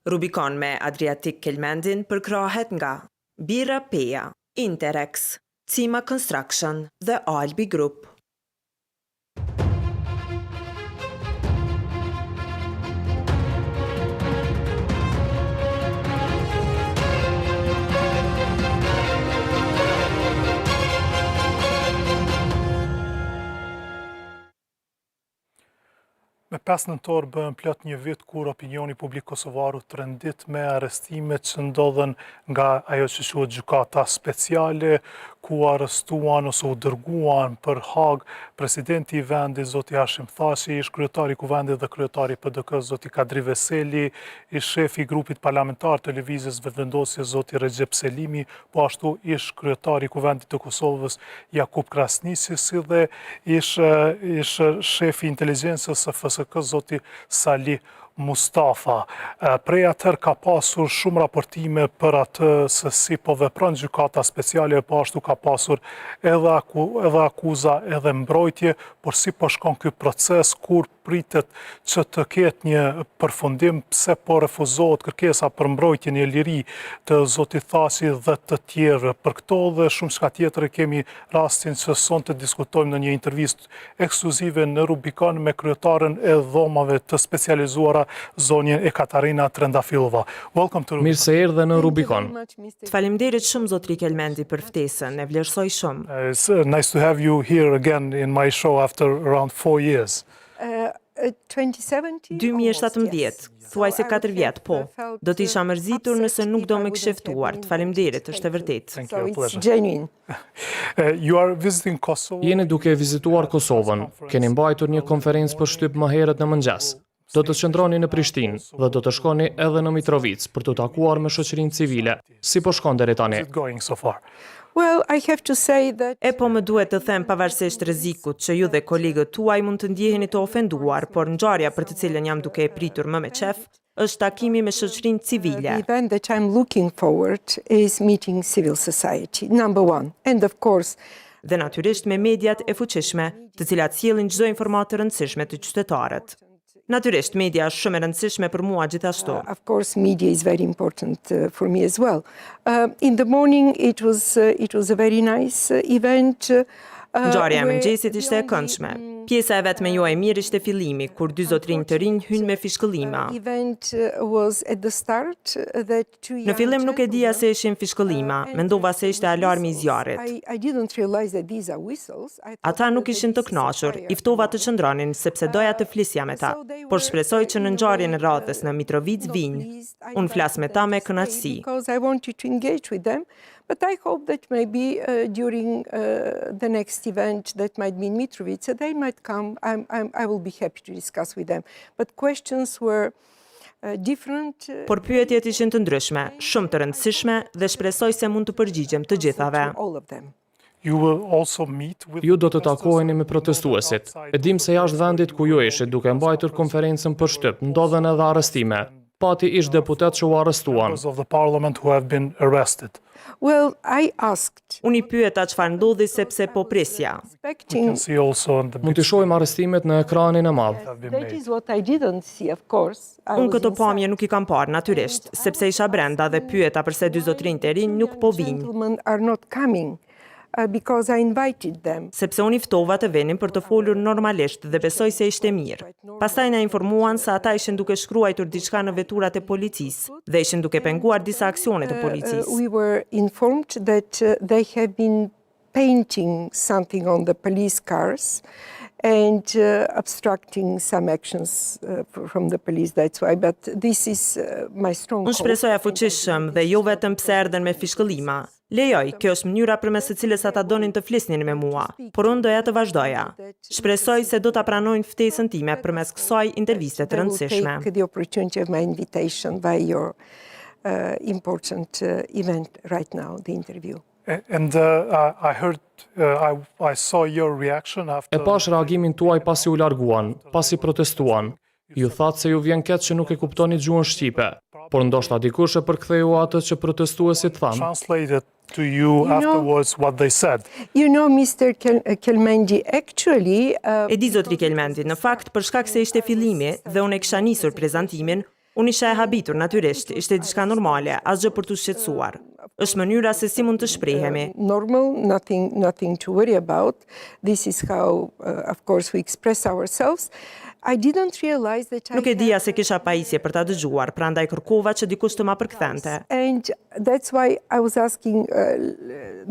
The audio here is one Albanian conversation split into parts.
Rubikon me Adriatic Kelmendin përkrahet nga Birra Peja, Interex, Cima Construction dhe Albi Group. Me 5 nëntor bën plot një vit kur opinioni publik kosovar u trendit me arrestimet që ndodhen nga ajo që quhet gjykata speciale, ku arrestuan ose u dërguan për Hag presidenti i vendit zoti Hashim Thaçi, ish kryetari i kuvendit dhe kryetari i PDK zoti Kadri Veseli, ish shefi i grupit parlamentar të lëvizjes vetëvendosje zoti Recep Selimi, po ashtu ish kryetari i kuvendit të Kosovës Jakub Krasnisi, si dhe ish shefi i inteligjencës së FSK zoti Sali Mustafa. Prej atër ka pasur shumë raportime për atë se si po vepron gjykata speciale, po ashtu ka pasur edhe akuza edhe mbrojtje, por si po shkon ky proces, kur pritet që të ketë një përfundim, pse po refuzohet kërkesa për mbrojtjen e liri të zotit Thaçi dhe të tjerë. Për këto dhe shumë çka tjetër kemi rastin që sonte diskutojmë në një intervistë ekskluzive në Rubikon me kryetaren e dhomave të specializuara zonjën Ekaterina Trendafilova. Mirë se erdhe në Rubikon. Faleminderit shumë zotri Kelmendi për ftesën, e vlerësoj shumë. It's nice to have you here again in my show after around 4 years. 2017, thuaj se 4 vjet, po. Do t'isha mërzitur nëse nuk do me kishe ftuar. Faleminderit, është e vërtetë. You are visiting Kosovo. Jeni duke vizituar Kosovën. Keni mbajtur një konferencë për shtyp më herët në mëngjes. Do të qëndroni në Prishtinë dhe do të shkoni edhe në Mitrovic për të takuar me shoqërinë civile. Si po shkon deri tani? E po më duhet të them pavarësisht rrezikut që ju dhe kolegët tuaj mund të ndjeheni të ofenduar, por ngjarja për të cilën jam duke e pritur më me qef është takimi me shoqërinë civile. The event that I'm looking forward is meeting civil society, number one. And of course, dhe natyrisht me mediat e fuqishme, të cilat sjellin çdo informatë të rëndësishme të qytetarët. Natyrisht, media është shumë e rëndësishme për mua gjithashtu. Of course, media is very important for me as well. In the morning, it was a very nice event. Ngjarja e mëngjesit ishte e këndshme. Pjesa e vetme jo e mirë ishte fillimi, kur 2 zotrinj të rinj hynë me fishkëllima. Në fillim nuk e dija se ishin fishkëllima, mendova se ishte alarmi i zjarrit. Ata nuk ishin të kënaqur, i ftova të qëndronin sepse doja të flisja me ta, por shpresoj që në ngjarjen e radhës në Mitrovic vinë. Unë flas me ta me kënaqësi. But I hope that maybe during the next event that might be in Mitrovica, they might come. I will be happy to discuss with them. But questions were different. Por pyetjet ishin të ndryshme, shumë të rëndësishme dhe shpresoj se mund të përgjigjem të gjithave. Ju do të takoheni me protestuesit. E dim se jashtë vendit ku ju ishit duke mbajtur konferencën për shtyp, ndodhen edhe arrestime. Pati ish deputet që u arrestuan. Unë i pyeta çfarë ndodhi sepse po prisja. Mund të shohim arrestimet në ekranin e madh. Unë këto pamje nuk i kam parë natyrisht, sepse isha brenda dhe pyeta pse 2 zotrinj të rinj nuk po vinë. Because I invited them. Sepse unë i ftova të venin për të folur normalisht dhe besoj se ishte mirë. Pastaj na informuan se ata ishin duke shkruajtur diçka në veturat e policisë dhe ishin duke penguar disa aksione të policisë. We were informed that they have been painting something on the police cars and obstructing some actions from the police, that's why, but this is my strong Unë shpresoja fuqishëm dhe jo vetëm pse erdhen me fishkëllima. Lejoj, kjo është mënyra përmes së cilës ata donin të flisnin me mua, por unë doja të vazhdoja. Shpresoj se do ta pranojnë ftesën time përmes kësaj interviste të rëndësishme. The opportunity of my invitation by your important event right now, the interview. And I heard, I saw your reaction after. E pash reagimin tuaj pasi u larguan, pasi protestuan. Ju thatë se ju vjen keq që nuk e kuptoni gjuhën shqipe, por ndoshta dikush e përktheu atë që protestuesit thanë. Translated to you afterwards what they said. You know, Mr. Kelmendi, actually... E di zotri Kelmendi, në fakt, për shkak se ishte fillimi dhe unë e kisha nisur prezantimin, Unë isha e habitur natyrisht, ishte diçka normale, asgjë për t'u shqetësuar. Është mënyra se si mund të shprehemi. Normal, nothing to worry about. This is how, of course, we express ourselves. I didn't realize that Nuk e dija se kisha pajisje për ta dëgjuar, prandaj kërkova që dikush të ma përkthente. And that's why I was asking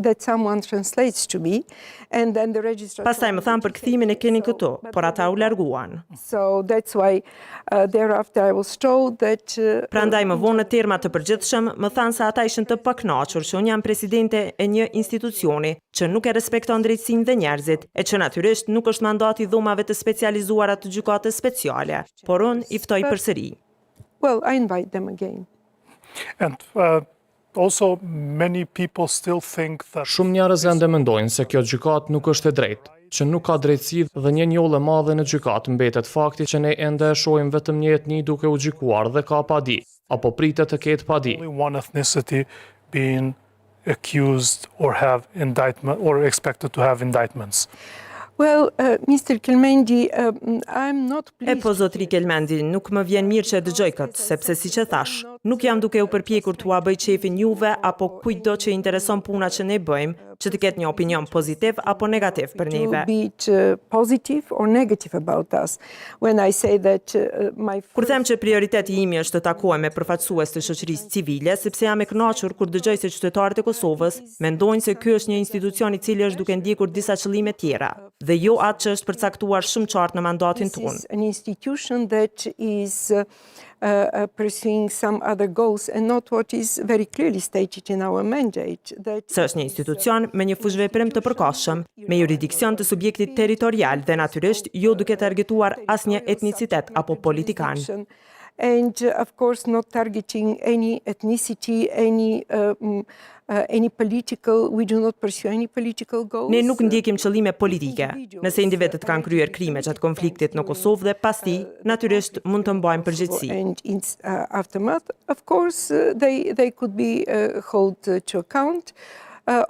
that someone translates to me, and then the registrar. Pastaj më thanë për kthimin e keni këtu, por ata u larguan. So that's why thereafter I was told that. Prandaj më vonë në terma të përgjithshëm më thanë se ata ishin të pakënaqur që unë jam presidente e një institucioni që nuk e respekton drejtësinë dhe njerëzit, e që natyrisht nuk është mandati i dhomave të specializuara të gjykatës speciale, por unë i ftoj përsëri. Well, I invite them again. And also many people still think that Shumë njerëz ende mendojnë se kjo gjykatë nuk është e drejtë, që nuk ka drejtësi dhe një njollë e madhe në gjykatë mbetet fakti që ne ende e shohim vetëm një etni duke u gjykuar dhe ka padi, apo pritet të ketë padi. only one ethnicity being accused or have indictment or expected to have indictments. Well, Mr. Kelmendi, I'm not pleased. Po zotri Kelmendi, nuk më vjen mirë që e dëgjoj këtë, sepse siç e thash, nuk jam duke u përpjekur t'ua bëj qefin juve apo kujtdo që intereson puna që ne bëjmë, që të ketë një opinion pozitiv apo negativ për neve. To be it positive or negative about us. When I say that my Kur them që prioriteti imi është të takohem me përfaqësues të shoqërisë civile, sepse jam e kënaqur kur dëgjoj se qytetarët e Kosovës mendojnë se ky është një institucion i cili është duke ndjekur disa qëllime tjera, dhe jo atë që është përcaktuar shumë qartë në mandatin this tonë. is an institution that is pursuing some other goals and not what is very clearly stated in our mandate. Se është një institucion me një fushveprim të përkohshëm, me jurisdiksion të subjektit territorial dhe natyrisht jo duke targetuar asnjë etnicitet apo politikan. And of course not targeting any ethnicity, any political, we do not pursue any political goals. Ne nuk ndjekim qëllime politike. Nëse individët kanë kryer krime gjatë konfliktit në Kosovë dhe pas tij, natyrisht mund të mbajnë përgjegjësi. And in aftermath, of course, they could be held to account.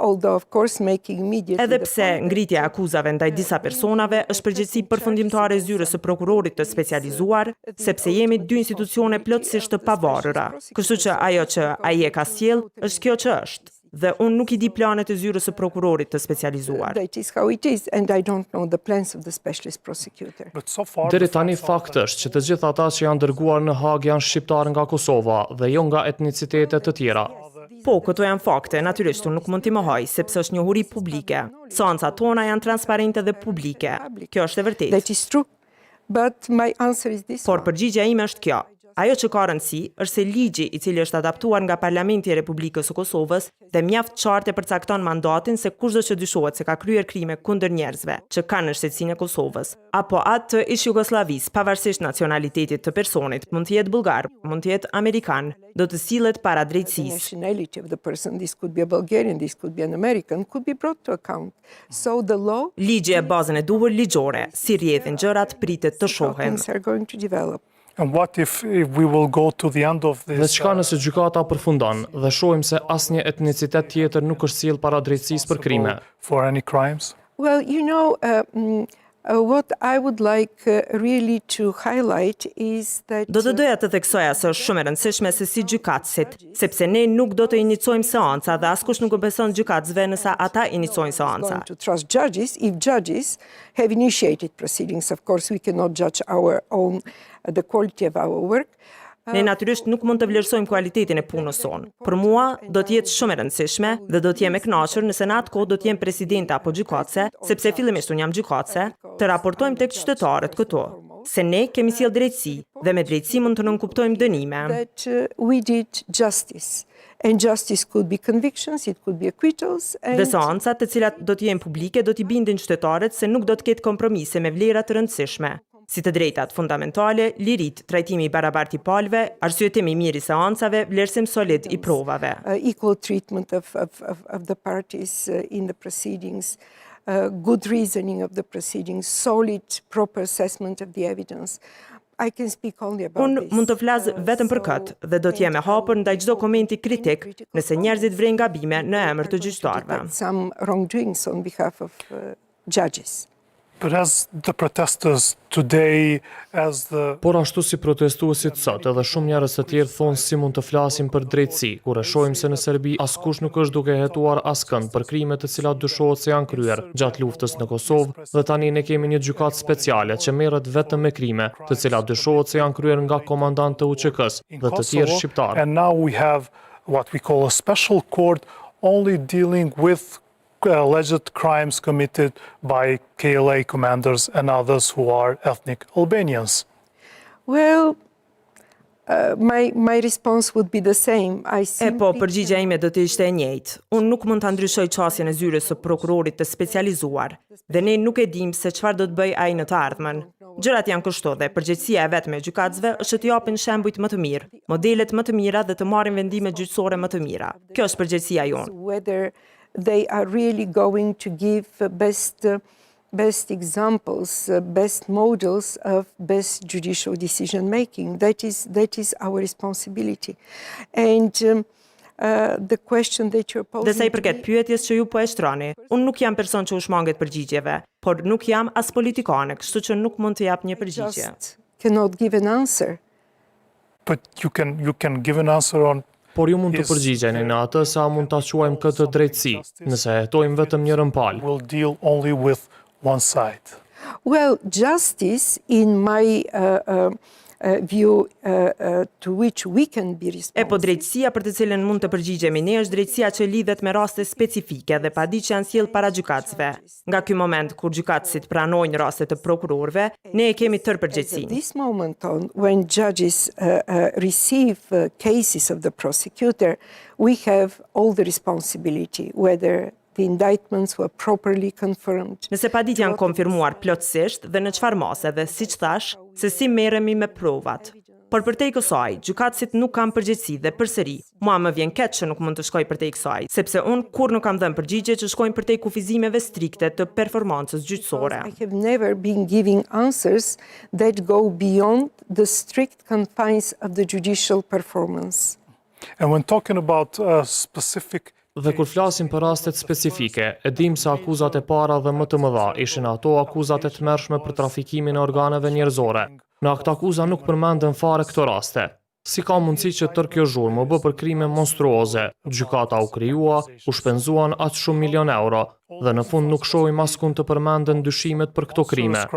Although of course making immediately Edhe pse ngritja e akuzave ndaj disa personave është përgjegjësi përfundimtare e zyrës së prokurorit të specializuar, sepse jemi dy institucione plotësisht të pavarura. Kështu që ajo që ai e ka sjell është kjo që është. Dhe unë nuk i di planet e zyrës së prokurorit të specializuar. That is how it is, and I don't know the plans of the specialist prosecutor. But so far Deri tani fakt është që të gjithë ata që janë dërguar në Hag janë shqiptarë nga Kosova dhe jo nga etnicitete të tjera. Po, këto janë fakte, natyrisht unë nuk mund t'i mohoj, sepse është njohuri publike. Seancat tona janë transparente dhe publike. Kjo është e vërtetë. That is true, but my answer is this Por one. përgjigjja ime është kjo. Ajo që ka rëndësi është se ligji i cili është adaptuar nga Parlamenti i Republikës së Kosovës dhe mjaft qartë e përcakton mandatin se kushdo që dyshohet se ka kryer krime kundër njerëzve që kanë në shtetësinë e Kosovës, apo atë të ish-Jugosllavisë, pavarësisht nacionalitetit të personit, mund të jetë bullgar, mund të jetë amerikan, do të sillet para The drejtësisë. nationality of the person, this could be a Bulgarian, this could be an American, could be brought to account. So the law, Ligji e bazën e duhur ligjore, si rrjedhin gjërat pritet të how shohen. things are going to develop. and what if we will go to the end of Dhe this çka nëse gjykata përfundon dhe shohim se asnjë etnicitet tjetër nuk është sjell para drejtësisë për krime. for any crimes? Well, you know, what I would like really to highlight is that Do të doja të theksoja se është shumë e rëndësishme se si gjykatësit, sepse ne nuk do të iniciojmë seanca dhe askush nuk beson gjykatësve nëse ata iniciojnë seanca. going to trust judges. If judges have initiated proceedings, of course, we cannot judge our own the quality of our work. Ne natyrisht nuk mund të vlerësojmë kualitetin e punës sonë. Për mua do të jetë shumë e rëndësishme dhe do të jem e kënaqur nëse në atë kohë do të jem presidente apo gjykatëse, sepse fillimisht unë jam gjykatëse, të raportojmë tek qytetarët këtu, se ne kemi sjell drejtësi dhe me drejtësi mund të nënkuptojmë dënime. That we did justice. And justice could be convictions, it could be acquittals. And Dhe seancat të cilat do të jenë publike do t'i bindin qytetarët se nuk do të ketë kompromise me vlera të rëndësishme, si të drejtat fundamentale, lirit, trajtimi i barabartë i palëve, arsyetimi i mirë i seancave, vlerësim solid i provave. equal treatment of the parties in the proceedings, good reasoning of the proceedings, solid, proper assessment of the evidence. I can speak only about Unë this. mund të flas vetëm për këtë dhe do të jem e hapur ndaj çdo komenti kritik nëse njerëzit vrejnë gabime në emër të gjyqtarëve. Some wrongdoings on behalf of judges. But as the protesters today, as the Por ashtu si protestuesit sot, edhe shumë njerëz të tjerë thonë si mund të flasim për drejtësi, kur e shohim se në Serbi askush nuk është duke hetuar askënd për krimet të cilat dyshohet se janë kryer gjatë luftës në Kosovë, dhe tani ne kemi një gjykatë speciale që merret vetëm me krime, të cilat dyshohet se janë kryer nga komandantë të UÇK-s dhe të tjerë shqiptarë. And now we have what we call a special court only dealing with alleged crimes committed by KLA commanders and others who are ethnic Albanians. Well, my response would be the same. Përgjigjja ime do të ishte e njëjtë. Unë nuk mund ta ndryshoj qasjen e zyrës së prokurorit të specializuar, dhe ne nuk e dim se çfarë do të bëj ai në të ardhmen. Gjërat janë kështu dhe përgjegjësia e vetme e gjykatësve është të japin shembujt më të mirë, modelet më të mira dhe të marrin vendime gjyqësore më të mira. Kjo është përgjegjësia jonë. Whether they are really going to give best examples, best models of best judicial decision making. That is our responsibility. And the question that you're posing. Dhe sa I përket pyetjes që ju po e shtroni, unë nuk jam person që u shmanget përgjigjeve, por nuk jam as politikane, kështu që nuk mund të jap një përgjigje. Just cannot give an answer. But you can give an answer on Por ju mund të përgjigjeni në atë sa mund ta quajmë këtë drejtësi, nëse hetojmë vetëm njërën palë. will deal only with one side. Well, justice, in my view, to which we can be responsible. Drejtësia për të cilën mund të përgjigjemi ne është drejtësia që lidhet me raste specifike dhe padi që janë sjellë para gjykatësve. Nga ky moment kur gjykatësit pranojnë raste të prokurorëve, ne e kemi tërë përgjegjësinë. This moment on, when judges receive cases of the prosecutor, we have all the responsibility, whether the indictments were properly confirmed. Nëse padit janë konfirmuar plotësisht dhe në çfarë mase dhe siç thash, se si merremi me provat. Por përtej kësaj, gjykatësit nuk kanë përgjegjësi dhe përsëri, mua më vjen keq që nuk mund të shkoj përtej kësaj, sepse unë kur nuk kam dhënë përgjigje që shkojnë përtej kufizimeve strikte të performancës gjyqësore. I have never been giving answers that go beyond the strict confines of the judicial performance. And when talking about specific Dhe kur flasim për rastet specifike, e dim se akuzat e para dhe më të mëdha ishin ato akuzat e tmerrshme për trafikimin e organeve njerëzore. Në akt akuza nuk përmenden fare këto raste. Si ka mundësi që tërë kjo zhurmë u bë për krime monstruoze, gjykata u krijua, u shpenzuan aq shumë milion euro, dhe në fund nuk shohim askund të përmenden dyshimet për këto krime.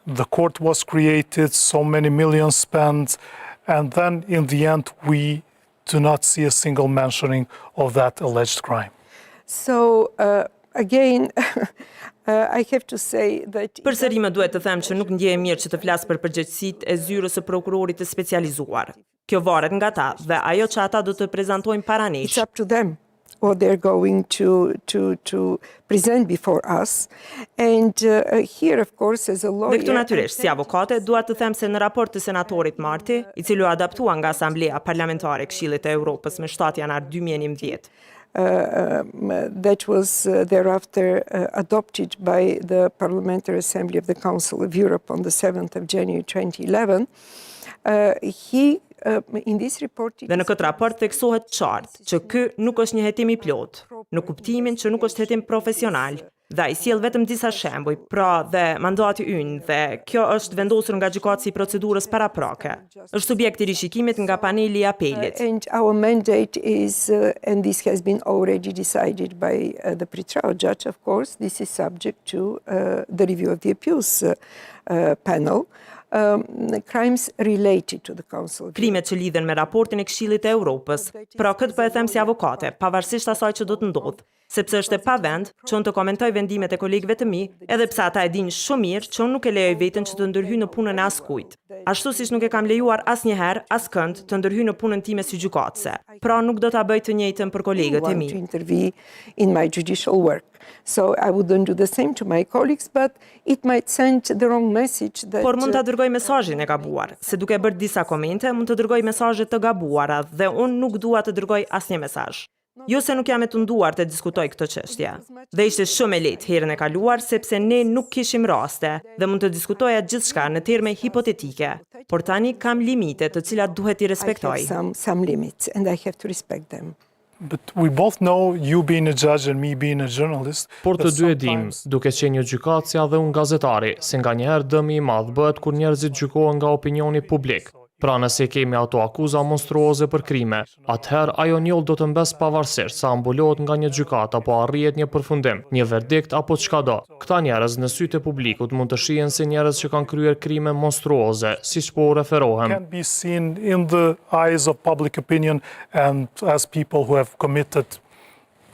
The court was created, so many millions spent, and then in the end we do not see a single mentioning of that alleged crime. So, again, I have to say that... Përsëri më duhet të them që nuk ndjehem mirë që të flas për përgjegjësitë e zyrës së prokurorit të specializuar. Kjo varet nga ata dhe ajo që ata do të prezantojnë para nesh. It's up to them what they're going to present before us. And here, of course, as a lawyer... Dhe këtu natyrisht, si avokate, dua të them se në raport të senatorit Marti, I cili u adaptua nga Asamblea Parlamentare e Këshillit të Evropës me 7 janar 2011, that was thereafter adopted by the Parliamentary Assembly of the Council of Europe on the 7th of January 2011, in this report... Dhe në këtë raport theksohet qartë që ky nuk është një hetim I plot, në kuptimin që nuk është hetim profesional, dhe ai sjell vetëm disa shembuj, pra dhe mandati ynë, dhe kjo është vendosur nga gjykatësi I procedurës paraprake. Është subjekt I rishikimit nga paneli I apelit. And our mandate is, and this has been already decided by the pretrial judge, of course, this is subject to the review of the appeals panel. Crimes related to the Council. Krimet që lidhen me raportin e Këshillit të Evropës, pra këtë po e them si avokate, pavarësisht asaj që do të ndodhë, sepse është e pavend që unë të komentoj vendimet e kolegëve të mi, edhe pse ata e dinë shumë mirë që unë nuk e lejoj veten që të ndërhyj në punën e askujt. Ashtu siç nuk e kam lejuar asnjëherë askënd të ndërhyj në punën time si gjykatëse. Pra nuk do ta bëj të njëjtën për kolegët e mi. To intervene in my judicial work. So I wouldn't do the same to my colleagues, but it might send the wrong message that... Por mund ta dërgoj mesazhin e gabuar, se duke bërë disa komente, mund të dërgoj mesazhe të gabuara dhe unë nuk dua të dërgoj asnjë mesazh. Jo se nuk jam e tunduar të diskutoj këtë çështje. Dhe ishte shumë e lehtë herën e kaluar sepse ne nuk kishim raste dhe mund të diskutoja gjithçka në terme hipotetike. Por tani kam limite të cilat duhet I respektoj. I have some limits and I have to respect them. But we both know, you being a judge and me being a journalist, Por të that dy e dim, sometimes duke qenë një gjykatësja dhe unë gazetari, se nganjëherë dëmi i madh bëhet kur njerëzit gjykohen nga opinioni publik. Pra nëse kemi ato akuza monstruoze për krime, atëherë ajo njoll do të mbes pavarësisht sa ambulohet nga një gjykat apo arrihet një përfundim, një verdikt apo çka do. Këta njerëz në sytë e publikut mund të shihen si njerëz që kanë kryer krime monstruoze, siç po u referohem. can be seen in the eyes of public opinion and as people who have committed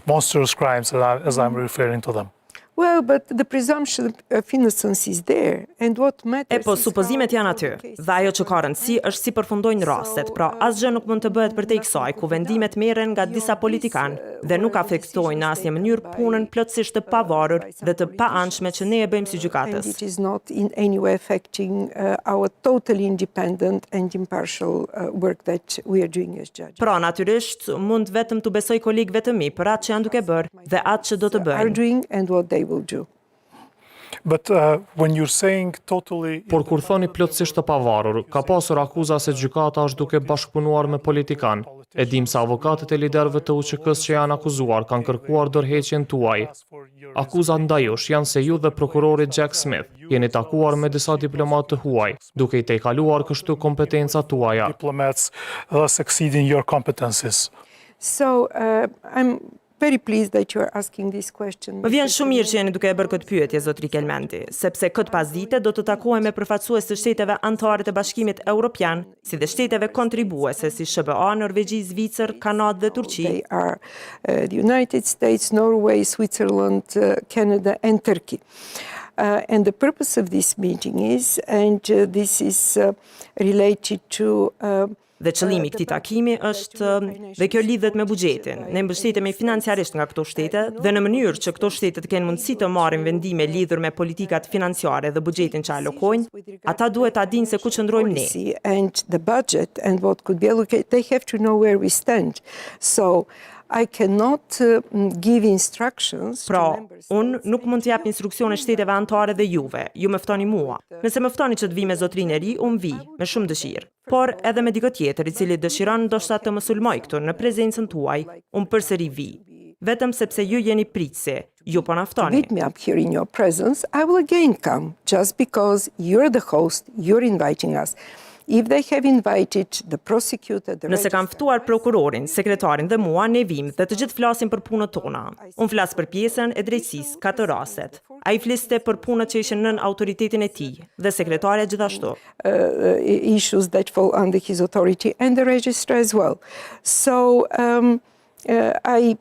monstrous crimes, as I'm referring to them. Well, but the presumption of innocence is there, and what matters Po is supozimet how janë the aty, case dhe ajo që ka rëndësi është si përfundojnë rastet, pra asgjë nuk mund të bëhet përtej kësaj ku vendimet merren nga disa politikanë dhe nuk afektojnë në asnjë mënyrë punën plotësisht të pavarur dhe të paanshme që ne e bëjmë si and gjykatës. it is not in any way affecting our totally independent and impartial work that we are doing as judges. Pra natyrisht mund vetëm të besoj kolegëve të mi për atë që janë duke bërë dhe atë që do të Are bëjnë. doing and what they will do. But when you're saying totally... Por kur thoni plotësisht të pavarur, ka pasur akuza se gjykata është duke bashkëpunuar me politikan. E dim se avokatët e liderëve të UÇK-s që janë akuzuar kanë kërkuar dorëheqjen tuaj. Akuzat ndaj jush janë se ju dhe prokurori Jack Smith jeni takuar me disa diplomatë të huaj, duke i tejkaluar kështu kompetencat tuaja. diplomats thus exceeding your competences. So I'm very pleased that you are asking this question. Më vjen shumë mirë që jeni duke e bërë këtë pyetje, zotri Kelmendi, sepse këtë pasdite do të takohem me përfaqësues të shteteve anëtare të Bashkimit Evropian, si dhe shteteve kontribuese si SBA, Norvegji, Zvicër, Kanadë dhe Turqi. They are the United States, Norway, Switzerland, Canada, and Turkey. And the purpose of this meeting is, and this is related to Dhe qëllimi i këtij takimi është dhe kjo lidhet me buxhetin. Ne mbështetemi financiarisht nga këto shtete dhe në mënyrë që këto shtete të kenë mundësi të marrin vendime lidhur me politikat financiare dhe buxhetin që alokojnë, ata duhet ta dinë se ku qëndrojmë ne. policy and the budget and what could be allocated. They have to know where we stand. So I cannot give instructions to Pra, member states. unë nuk mund të jap instruksione shteteve anëtare dhe juve, ju më ftoni mua. Nëse më ftoni që të vi me zotrinë e ri, unë vi, me shumë dëshirë. Por edhe me dikë tjetër i cili dëshiron ndoshta të më sulmoj këtu në prezencën tuaj, unë përsëri vi. Vetëm sepse ju jeni pritësi, ju po na ftoni. Meet me up here in your presence, I will again come, just because you're the host, you're inviting us. If they have invited the prosecutor, the Nëse kam ftuar prokurorin, sekretarin dhe mua, ne vim dhe të gjithë flasim për punët tona. Unë flas për pjesën e drejtësisë ka të rastet. Ai fliste për punët që ishin nën autoritetin e tij dhe sekretarja gjithashtu. issues that fall under his authority and the registrar as well. So I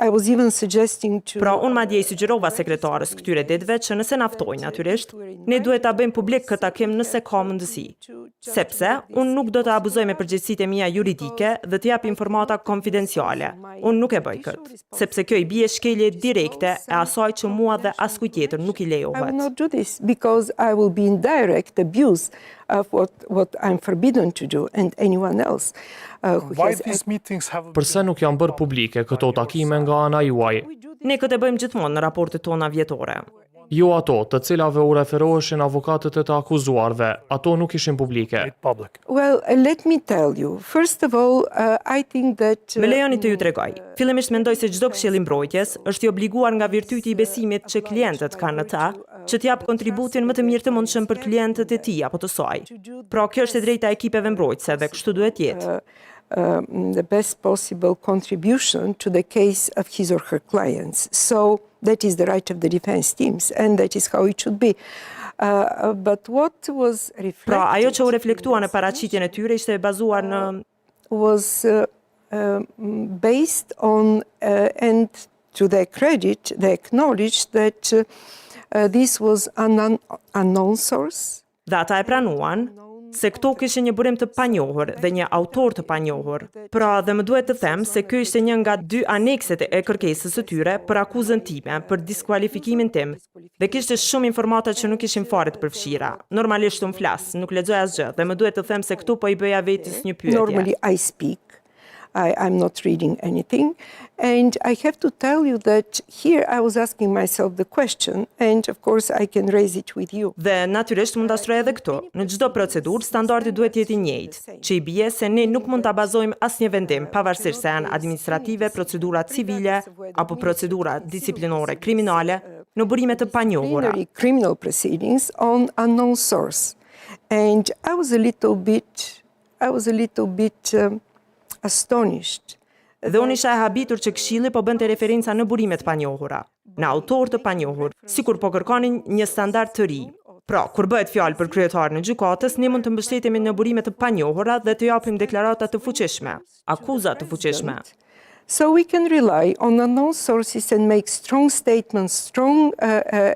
was even suggesting to Pra, unë madje i sugjerova sekretarës këtyre ditëve që nëse na ftojnë natyrisht, ne duhet ta bëjmë publik këtë takim nëse ka mundësi. Sepse unë nuk do të abuzoj me përgjegjësitë e mia juridike dhe të jap informata konfidenciale. Unë nuk e bëj këtë, sepse kjo i bie shkelje direkte e asaj që mua dhe askujt tjetër nuk i I will lejohet. not do this because I will be in direct abuse of what I'm forbidden to do and anyone else who Why has these meetings have Përse nuk janë bërë publike këto takime nga ana juaj? Ne këtë e bëjmë gjithmonë në raportet tona vjetore. Jo ato, të cilave u referoheshin avokatët e të akuzuarve, ato nuk ishin publike. made public? Well, let me tell you. First of all, I think that Me lejoni të ju tregoj. Fillimisht mendoj se çdo këshill i mbrojtjes është i obliguar nga virtyti i besimit që klientët kanë në ta, që të jap kontributin më të mirë të mundshëm për klientët e tij apo të saj. Pra, kjo është e drejta e ekipeve mbrojtëse dhe kështu duhet jetë. the best possible contribution to the case of his or her clients. So that is the right of the defense teams, and that is how it should be. But what was reflected Pra, ajo që u reflektua në paraqitjen e tyre ishte e bazuar në was based on, and to their credit, they acknowledged that this was an unknown source. dhe ata e pranuan se këto kishin një burim të panjohur dhe një autor të panjohur. Pra, dhe më duhet të them se ky ishte një nga 2 anekset e kërkesës së tyre për akuzën time, për diskualifikimin tim, dhe kishte shumë informata që nuk ishin fare të përfshira. Normalisht unë flas, nuk lexoj asgjë dhe më duhet të them se këtu po i bëja vetes një pyetje. Normally I speak. I'm not reading anything. And I have to tell you that here I was asking myself the question, and of course I can raise it with you. Dhe natyrisht mund ta shtroj edhe këtu. Në çdo procedurë standardi duhet të jetë i njëjtë, që i bie se ne nuk mund ta bazojmë asnjë vendim, pavarësisht se janë administrative, procedura civile apo procedura disciplinore kriminale, në burime të panjohura. Criminal proceedings on unknown source. And I was a little bit astonished. Dhe unë isha e habitur që Këshilli po bënte referenca në burime të panjohura, në autor të panjohur, sikur po kërkonin një standard të ri. Pra, kur bëhet fjalë për kryetarin e gjykatës, ne mund të mbështetemi në burime të panjohura dhe të japim deklarata të fuqishme, akuza të fuqishme. So we can rely on unknown sources and make strong statements, strong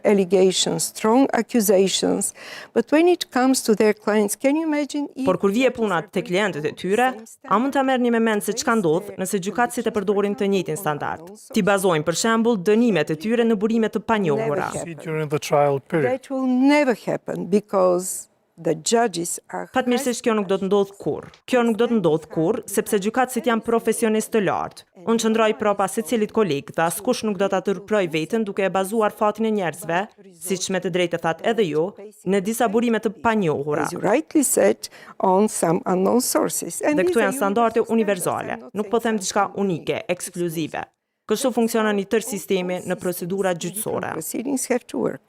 allegations, strong accusations. But when it comes to their clients, can you imagine? Por kur vije puna te klientët e tyre, a mund ta merrni me mend se çka ndodh nëse gjykatësit e përdorin të njëjtin standard? Ti bazojnë për shembull dënimet e tyre në burime të panjohura. That will never happen because the judges are Fatmirësisht kjo nuk do të ndodh kurrë. Kjo nuk do të ndodh kurrë sepse gjykatësit janë profesionistë të lartë. Unë qëndroj prapa secilit koleg dhe askush nuk do ta tërproj veten duke e bazuar fatin e njerëzve, siç me të drejtë thatë edhe ju, në disa burime të panjohura. as you rightly said, on some unknown sources. Dhe këtu janë standarde universale, nuk po them diçka unike, ekskluzive. Kështu funksionon i tërë sistemi në procedura gjyqësore. Proceedings have to work.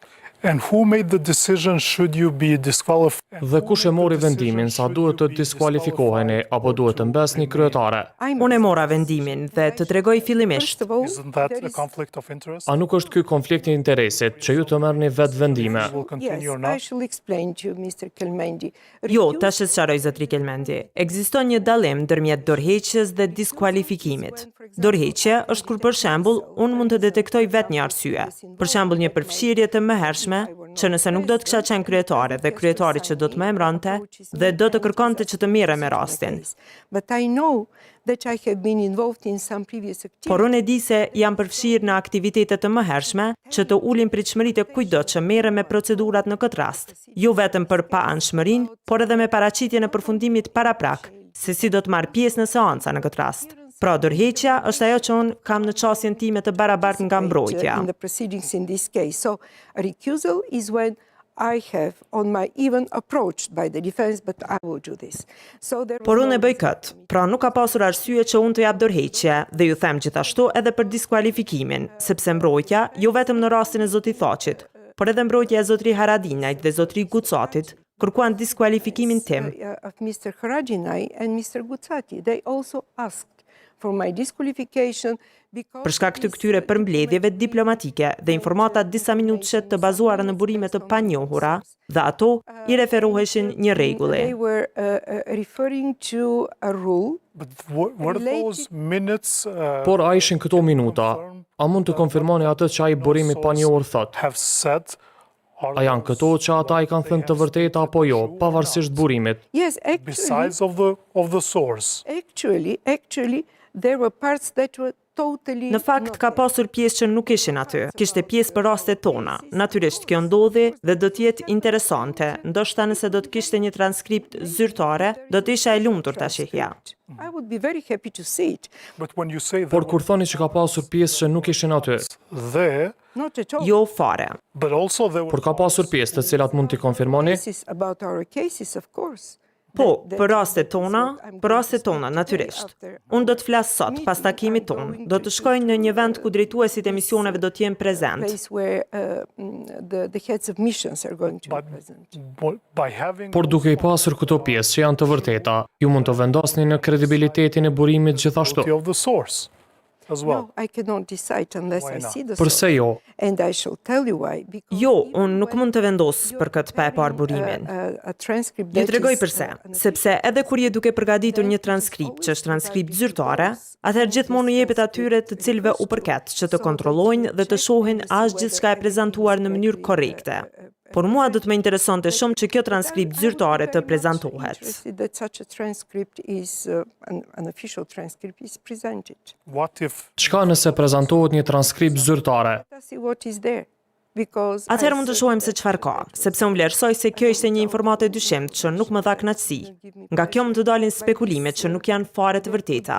And who made the decision should you be disqualified? Dhe kush e mori vendimin sa duhet të diskualifikoheni apo duhet të mbesni kryetare? Unë e mora vendimin dhe të tregoj fillimisht. First of all, Isn't that a conflict of interest? A nuk është ky konflikt i interesit që ju të merrni vetë vendime? Will continue yes, or I not? shall explain to you, Mr. Kelmendi. Jo, tash e sqaroj zotri Kelmendi. Ekziston një dallim ndërmjet dorëheqjes dhe diskualifikimit. Dorëheqja është kur për shembull unë mund të detektoj vetë një arsye. Për shembull një përfshirje të mëhershme që nëse nuk do të kisha qenë kryetare dhe kryetari që do të më emërante dhe do të kërkonte që të merrem me rastin. But I know that I have been involved in some previous activities. Por unë e di se jam përfshirë në aktivitete të mëhershme që të ulin pritshmëritë e kujdo që merrem me procedurat në këtë rast. Jo vetëm për pa-anshmërinë, por edhe me paraqitje në përfundimit paraprak, se si do të marr pjesë në seanca në këtë rast. Pra, dorëheqja është ajo që unë kam në qasjen time të barabartë nga mbrojtja. In the proceedings in this case. So a recusal is when I have on my even approached by the defense, but I will do this. So there Por unë e bëj këtë, pra nuk ka pasur arsye që unë të jap dorëheqje dhe ju them gjithashtu edhe për diskualifikimin, sepse mbrojtja, jo vetëm në rastin e zotit Thaqit, por edhe mbrojtja e zotri Haradinajt dhe zotri Gucatit, kërkuan diskualifikimin tim. of Mr. Haradinaj and Mr. Gucati, they also asked for my disqualification because Për shkak të këtyre përmbledhjeve diplomatike dhe informata disa minutëshe të bazuara në burime të panjohura, dhe ato i referoheshin një rregulli. they were referring to a rule. But were those minutes Por a ishin këto minuta, a mund të konfirmoni atë që ai burimi panjohur thot? have said? A janë këto që ata i kanë thënë të vërteta apo jo, pavarësisht burimit? Yes, Besides of the source? actually, there were parts that were totally Në fakt ka pasur pjesë që nuk ishin aty, kishte pjesë për rastet tona. Natyrisht kjo ndodhi dhe do të jetë interesante, ndoshta nëse do të kishte një transkript zyrtare, do të isha e lumtur ta shihja. I would be very happy to see it. But when you say Por there kur thoni që ka pasur pjesë që nuk ishin aty, there, Not at all. Jo fare. but also there were por ka pasur pjesë të cilat mund t'i konfirmoni? This is about our cases, of course. Po, për rastet tona, natyrisht. Unë do të flas sot, pas takimit ton, do të shkoj në një vend ku drejtuesit e misioneve do të jenë prezent. Place where the heads of missions are going to be present. by having Por duke i pasur këto pjesë që janë të vërteta, ju mund të vendosni në kredibilitetin e burimit gjithashtu. of the source as well. No, I cannot decide unless I see the Përse source. jo? And I shall tell you why. Because Jo, unë nuk mund të vendos për këtë pa e parë burimin. a transcript Ju that tregoj is, përse, sepse edhe kur je duke përgatitur një transkript që është transkript zyrtare, atëherë gjithmonë u jepet atyre të cilëve u përket që të kontrollojnë dhe të shohin a është gjithçka e prezantuar në mënyrë korrekte. Por mua do të më interesonte shumë që kjo transkript zyrtare të prezantohet. interested that such a transcript is an official transcript is presented. What if Çka nëse prezantohet një transkript zyrtare? Let us see what is there. Atëherë mund të shohim se çfarë ka, sepse unë vlerësoj se kjo ishte një informatë e dyshimt që nuk më dha kënaqësi. Nga kjo mund të dalin spekulime që nuk janë fare të vërteta.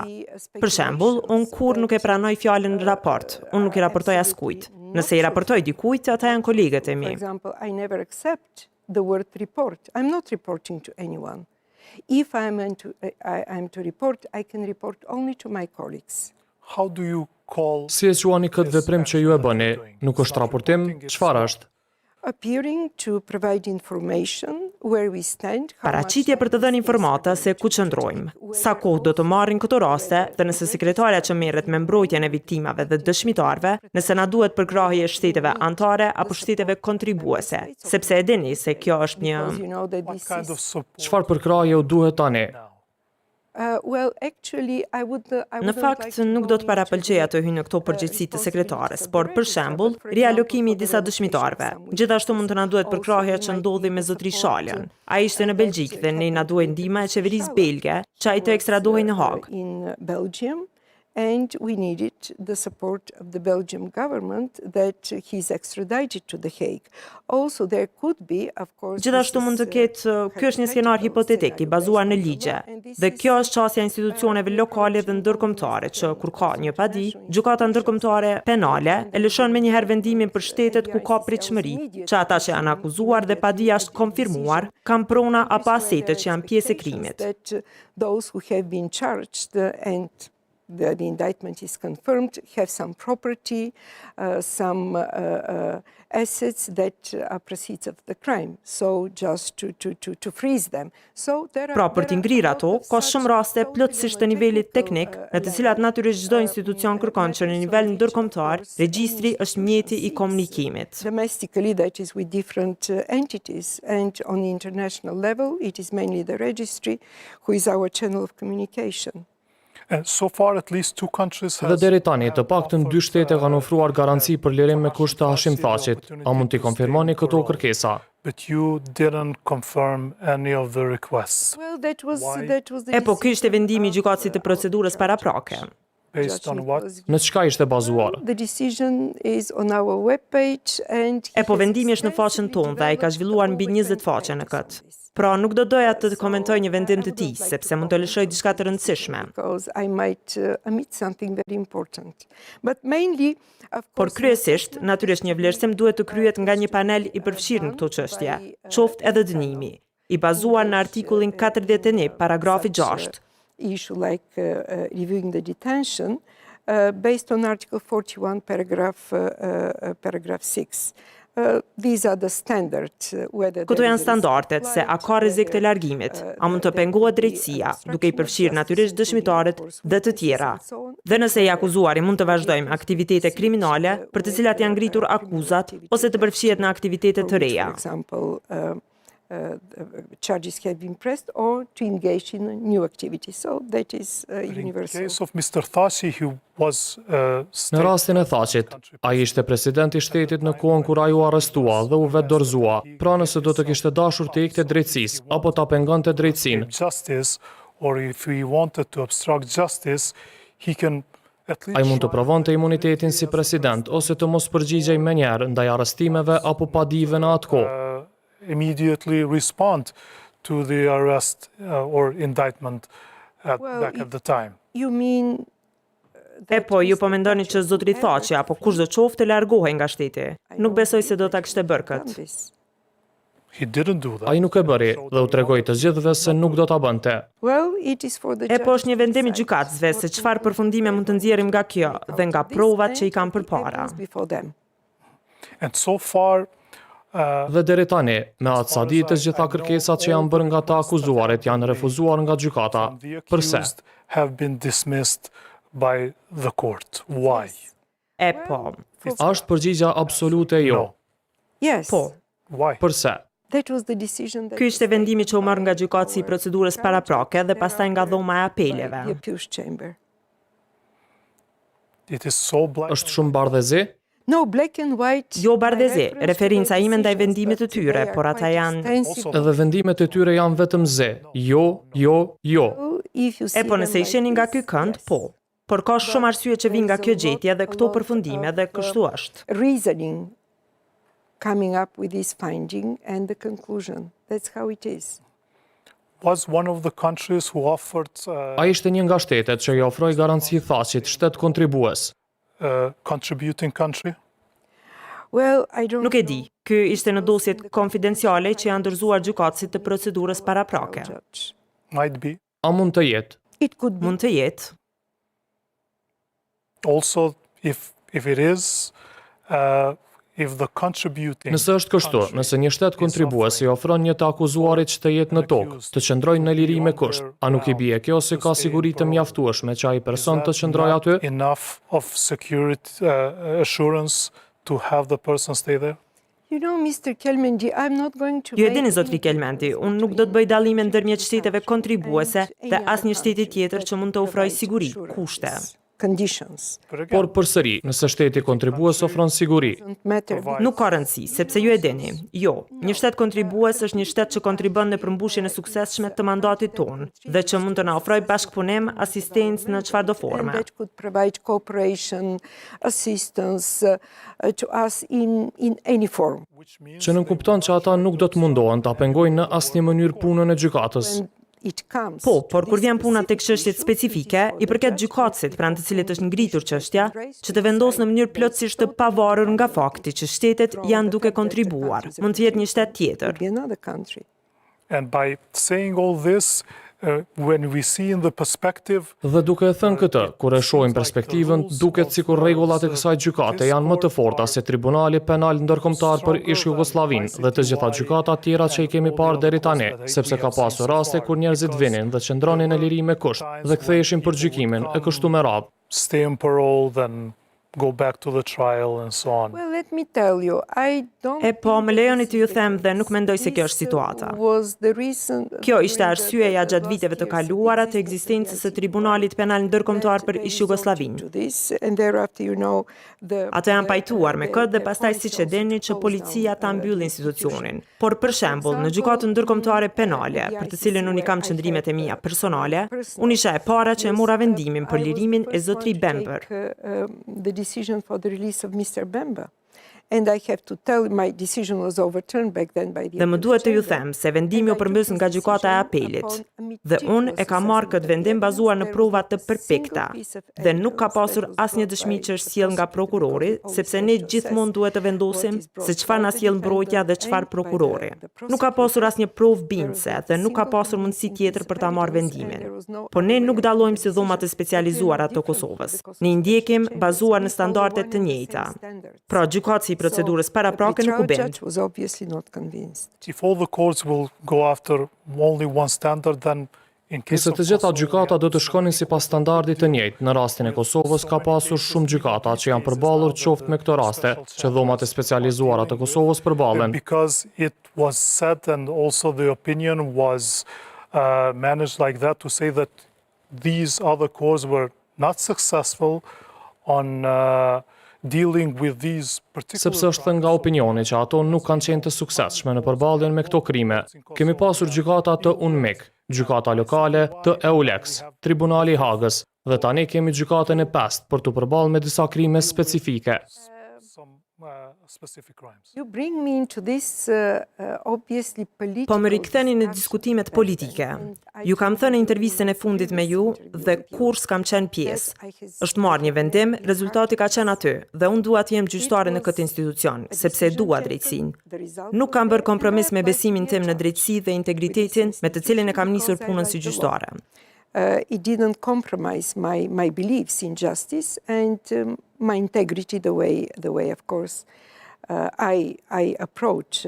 Për shembull, unë kur nuk e pranoj fjalën në raport, unë nuk i raportoj askujt. Nëse i raportoj dikujt, ata janë kolegët e mi. For example, I never accept the word report. I'm not reporting to anyone. If I'm to report, I can report only to my colleagues. How do you call Si e quani këtë veprim që ju e bëni? Nuk është raportim? Çfarë është? Appearing to provide information where we stand. Paraqitje për të dhënë informata se ku qëndrojmë, sa kohë do të marrin këto raste dhe nëse sekretarja që merret me mbrojtjen e viktimave dhe dëshmitarve, nëse na duhet përkrahje shteteve anëtare apo shteteve kontribuese, sepse e dini se kjo është një what kind of support Çfarë përkrahje u duhet tani? Well, actually, I would Në fakt, nuk do të parapëlqeja të hyj në këto përgjegjësi të sekretares, por për shembull, rialokimi i disa dëshmitarve. Gjithashtu mund të na duhet përkrahja që ndodhi me zotëri Shalën. Ai ishte në Belgjik dhe ne na duhet ndihma e qeverisë belge, që ai të ekstradohej në Hag. in Belgium, and we needed the support of the Belgian government that he's extradited to The Hague. Also, there could be, of course. Gjithashtu mund të ketë, ky është një skenar hipotetik i bazuar në ligje, dhe kjo është çësia e institucioneve lokale dhe ndërkombëtare që kur ka një padi, gjykata ndërkombëtare penale e lëshon menjëherë vendimin për shtetet ku ka pritshmëri, që ata që janë akuzuar dhe padia është konfirmuar, kanë prona apo asete që janë pjesë e krimit. That those who have been charged and the indictment is confirmed have some property, some assets that are proceeds of the crime. So just to freeze them. So there are Pra për t'i ngrirë ato, ka shumë raste plotësisht të nivelit teknik, në të cilat natyrisht çdo institucion kërkon që në nivel ndërkombëtar, regjistri është mjeti i komunikimit. Domestically, that is with different entities, and on the international level, it is mainly the registry who is our channel of communication. And so far at least two countries Dhe deri tani, të paktën 2 shtete kanë ofruar garanci për lirim me kusht të Hashim Thaqit. A mund t'i konfirmoni këto kërkesa? but you didn't confirm any of the requests Well, that was Why? the Po ky ishte vendimi i gjykatësit të procedurës paraprake. based on what? Në çka ishte bazuar? The decision is on our webpage and Po vendimi është në faqen tonë dhe ai ka zhvilluar mbi 20 faqe në këtë. Pra nuk do doja të komentoj një vendim të tij, sepse mund të lëshoj diçka të rëndësishme. because I might omit something very important. But mainly, of Por course, kryesisht, natyrisht një vlerësim duhet të kryhet nga një panel i përfshirë në këto çështje, qoftë edhe dënimi, i bazuar në artikullin 41, paragrafi 6. issue like reviewing the detention based on Article 41, paragraph 6. These are the standards whether Këto there janë is a risk standardet se a ka rrezik të largimit, a mund të pengohet drejtësia, duke i përfshirë natyrisht dëshmitarët dhe të tjera. Dhe nëse i akuzuari mund të vazhdojmë aktivitete kriminale për të cilat janë ngritur akuzat ose të përfshihet në aktivitete të reja. For example, charges have been pressed or to engage in new activities. So that is In universal. case of Mr. Thaci, he was Në rastin e Thaqit, ai ishte presidenti i shtetit në kohën kur ai u arrestua dhe u vetë dorëzua. Pra nëse do të kishte dashur të ikte drejtësisë apo ta pengonte drejtësinë, justice, or if he wanted to obstruct justice, he can at ai least mund të provonte imunitetin si president ose të mos përgjigjej menjëherë ndaj arrestimeve apo padive në atë kohë. immediately respond to the arrest or indictment back at the time. You mean Po, ju po mendoni që zotëri Thaqi apo kushdo qoftë të largohej nga shteti. Nuk besoj se do ta kishte bërë këtë. this? He didn't do that. Ai nuk e bëri dhe u tregoi të gjithëve se nuk do ta bënte. Well, it is for the Po është një judge vendim i to decide gjykatësve se what çfarë përfundime mund të nxjerrim nga kjo dhe nga provat që i kanë përpara. before them. And so far, Dhe deri tani, me atë sa di të gjitha kërkesat që janë bërë nga të akuzuarit janë refuzuar nga gjykata. the Përse? accused have been dismissed by the court. Why? Po, A është përgjigja absolute jo? No. Yes. po. Why? Përse? That was the decision that Ky ishte vendimi që u marr nga gjykatësi i procedurës paraprake dhe pastaj nga dhoma e apeleve. the appeals chamber. It is so black. Është shumë bardhëzi? No, black and white. Jo bardhëzi, My reference referenca to the ime ndaj decisions, vendimit të but tyre, they are por ata quite janë extensive. Edhe vendimet e tyre janë vetëm ze. Jo, jo, jo. If you see Po them nëse i like shihni nga ky this, kënd, yes. po. Por ka shumë arsye që vijnë nga kjo gjetje dhe këto përfundime dhe kështu është. Reasoning coming up with this finding and the conclusion. That's how it is. Was one of the countries who offered A ishte një nga shtetet që i ofroi garanci thaqit shtet kontribues. contributing country? Well, I don't Nuk e di, ky ishte në dosjet konfidenciale që janë dorëzuar gjykatësit të procedurës paraprake. judge. Might be. A mund të jetë? It could be. Mund të jetë. Also, if it is, if the contributing Nëse është kështu, nëse një shtet kontribues i ofron një të akuzuarit që të jetë në tokë, të qëndrojnë në liri me kusht, a nuk i bie kjo se ka siguri të mjaftueshme që ai person të qëndrojë aty? enough of security assurance to have the person stay there? You know, Mr. Kelmendi, I'm not going to Ju e make dini, any zotri Kelmendi, unë nuk do të bëj dallime ndërmjet shteteve kontribuese dhe asnjë shteti tjetër që mund të ofrojë siguri, kushte. conditions. Por përsëri, nëse shteti kontribues ofron siguri, Doesn't matter. Nuk ka rëndësi, sepse ju e dini. Jo, një shtet kontribues është një shtet që kontribon në përmbushjen e suksesshme të mandatit tonë dhe që mund të na ofrojë bashkëpunim, asistencë në çfarëdo And forme. that could provide cooperation, assistance to us in any form. që nënkupton që ata nuk do të mundohen ta pengojnë në asnjë mënyrë punën e gjykatës. When it comes Po, to por kur this vjen puna tek specific çështjet specifike, i përket gjykatësit pranë të cilit është ngritur çështja, që të vendosë në mënyrë plotësisht të pavarur nga fakti që shtetet janë duke kontribuar. Mund të jetë një shtet tjetër. be another country. And by saying all this, when we see in the perspective Dhe duke e thënë këtë, kur e shohim perspektivën, duket sikur rregullat e kësaj gjykate janë më të forta se Tribunali Penal Ndërkombëtar për Ish-Jugosllavinë dhe të gjitha gjykata tjera që i kemi parë deri tani, sepse ka pasur raste kur njerëzit vinin dhe qëndronin në liri me kusht dhe ktheheshin për gjykimin e kështu me radhë. stay in parole, then go back to the trial and so on. Well, let me tell you, I don't E po, think më that lejoni this të ju is them the dhe nuk mendoj se kjo është This, situata. was the reason Kjo ishte during arsyeja the gjatë last viteve të years kaluara të existence ekzistencës së of the Tribunalit Penal Ndërkombëtar that për they Ish-Jugosllavinë. resorted to this, and thereafter, you know, Ato janë pajtuar me këtë dhe pastaj siç e dini që policia ta mbyll institucionin. Por për shembull, në gjykatën ndërkombëtare penale, për të cilën unë i kam qëndrimet e mia personale, unë isha e para që e mora vendimin për lirimin e zotri Bember. The decision for the release of Mr. Bemba. And I have to tell my decision was overturned back then by the Dhe më appeals duhet të ju chamber. them se vendimi u përmbys nga gjykata e apelit. Dhe unë e kam marrë këtë vendim bazuar në prova të përpikta. Dhe nuk ka pasur asnjë dëshmi që është sjell nga prokurori, sepse ne gjithmonë duhet të vendosim se çfarë na sjell mbrojtja dhe çfarë prokurori. Nuk ka pasur asnjë provë bindse dhe nuk ka pasur mundësi tjetër për ta marrë vendimin. Po ne nuk dallojmë si dhomat të specializuara të Kosovës. Ne i ndjekim bazuar në standarde të njëjta. Pra, gjykatësi i procedurës paraprake nuk u bën. Judge was obviously not convinced. If all the courts will go after only one standard, then in case Nëse of të gjitha Kosovo, gjykata do të shkonin sipas standardit të njëjtë, në rastin e Kosovës ka pasur shumë gjykata që janë përballur qoftë me këto raste, që dhomat e specializuara të Kosovës përballen. because it was said and also the opinion was managed like that to say that these other courts were not successful on dealing with these particular Sepse është thënë nga opinioni që ato nuk kanë qenë të suksesshme në përballjen me këto krime. Kemi pasur gjykata të UNMIK, gjykata lokale të EULEX, Tribunali i Hagës dhe tani kemi gjykatën e pestë për të përballë me disa krime specifike. some specific crimes. You bring me into this obviously political. Po më riktheni në diskutimet politike. Ju kam thënë në intervistën e fundit me ju dhe kur s'kam qenë pjesë. Është marrë një vendim, rezultati ka qenë aty dhe unë dua të jem gjyqtare në këtë institucion, sepse e dua drejtësinë. Nuk kam bërë kompromis me besimin tim në drejtësi dhe integritetin me të cilin e kam nisur punën si gjyqtare. It didn't compromise my beliefs in justice and my integrity the way of course I approach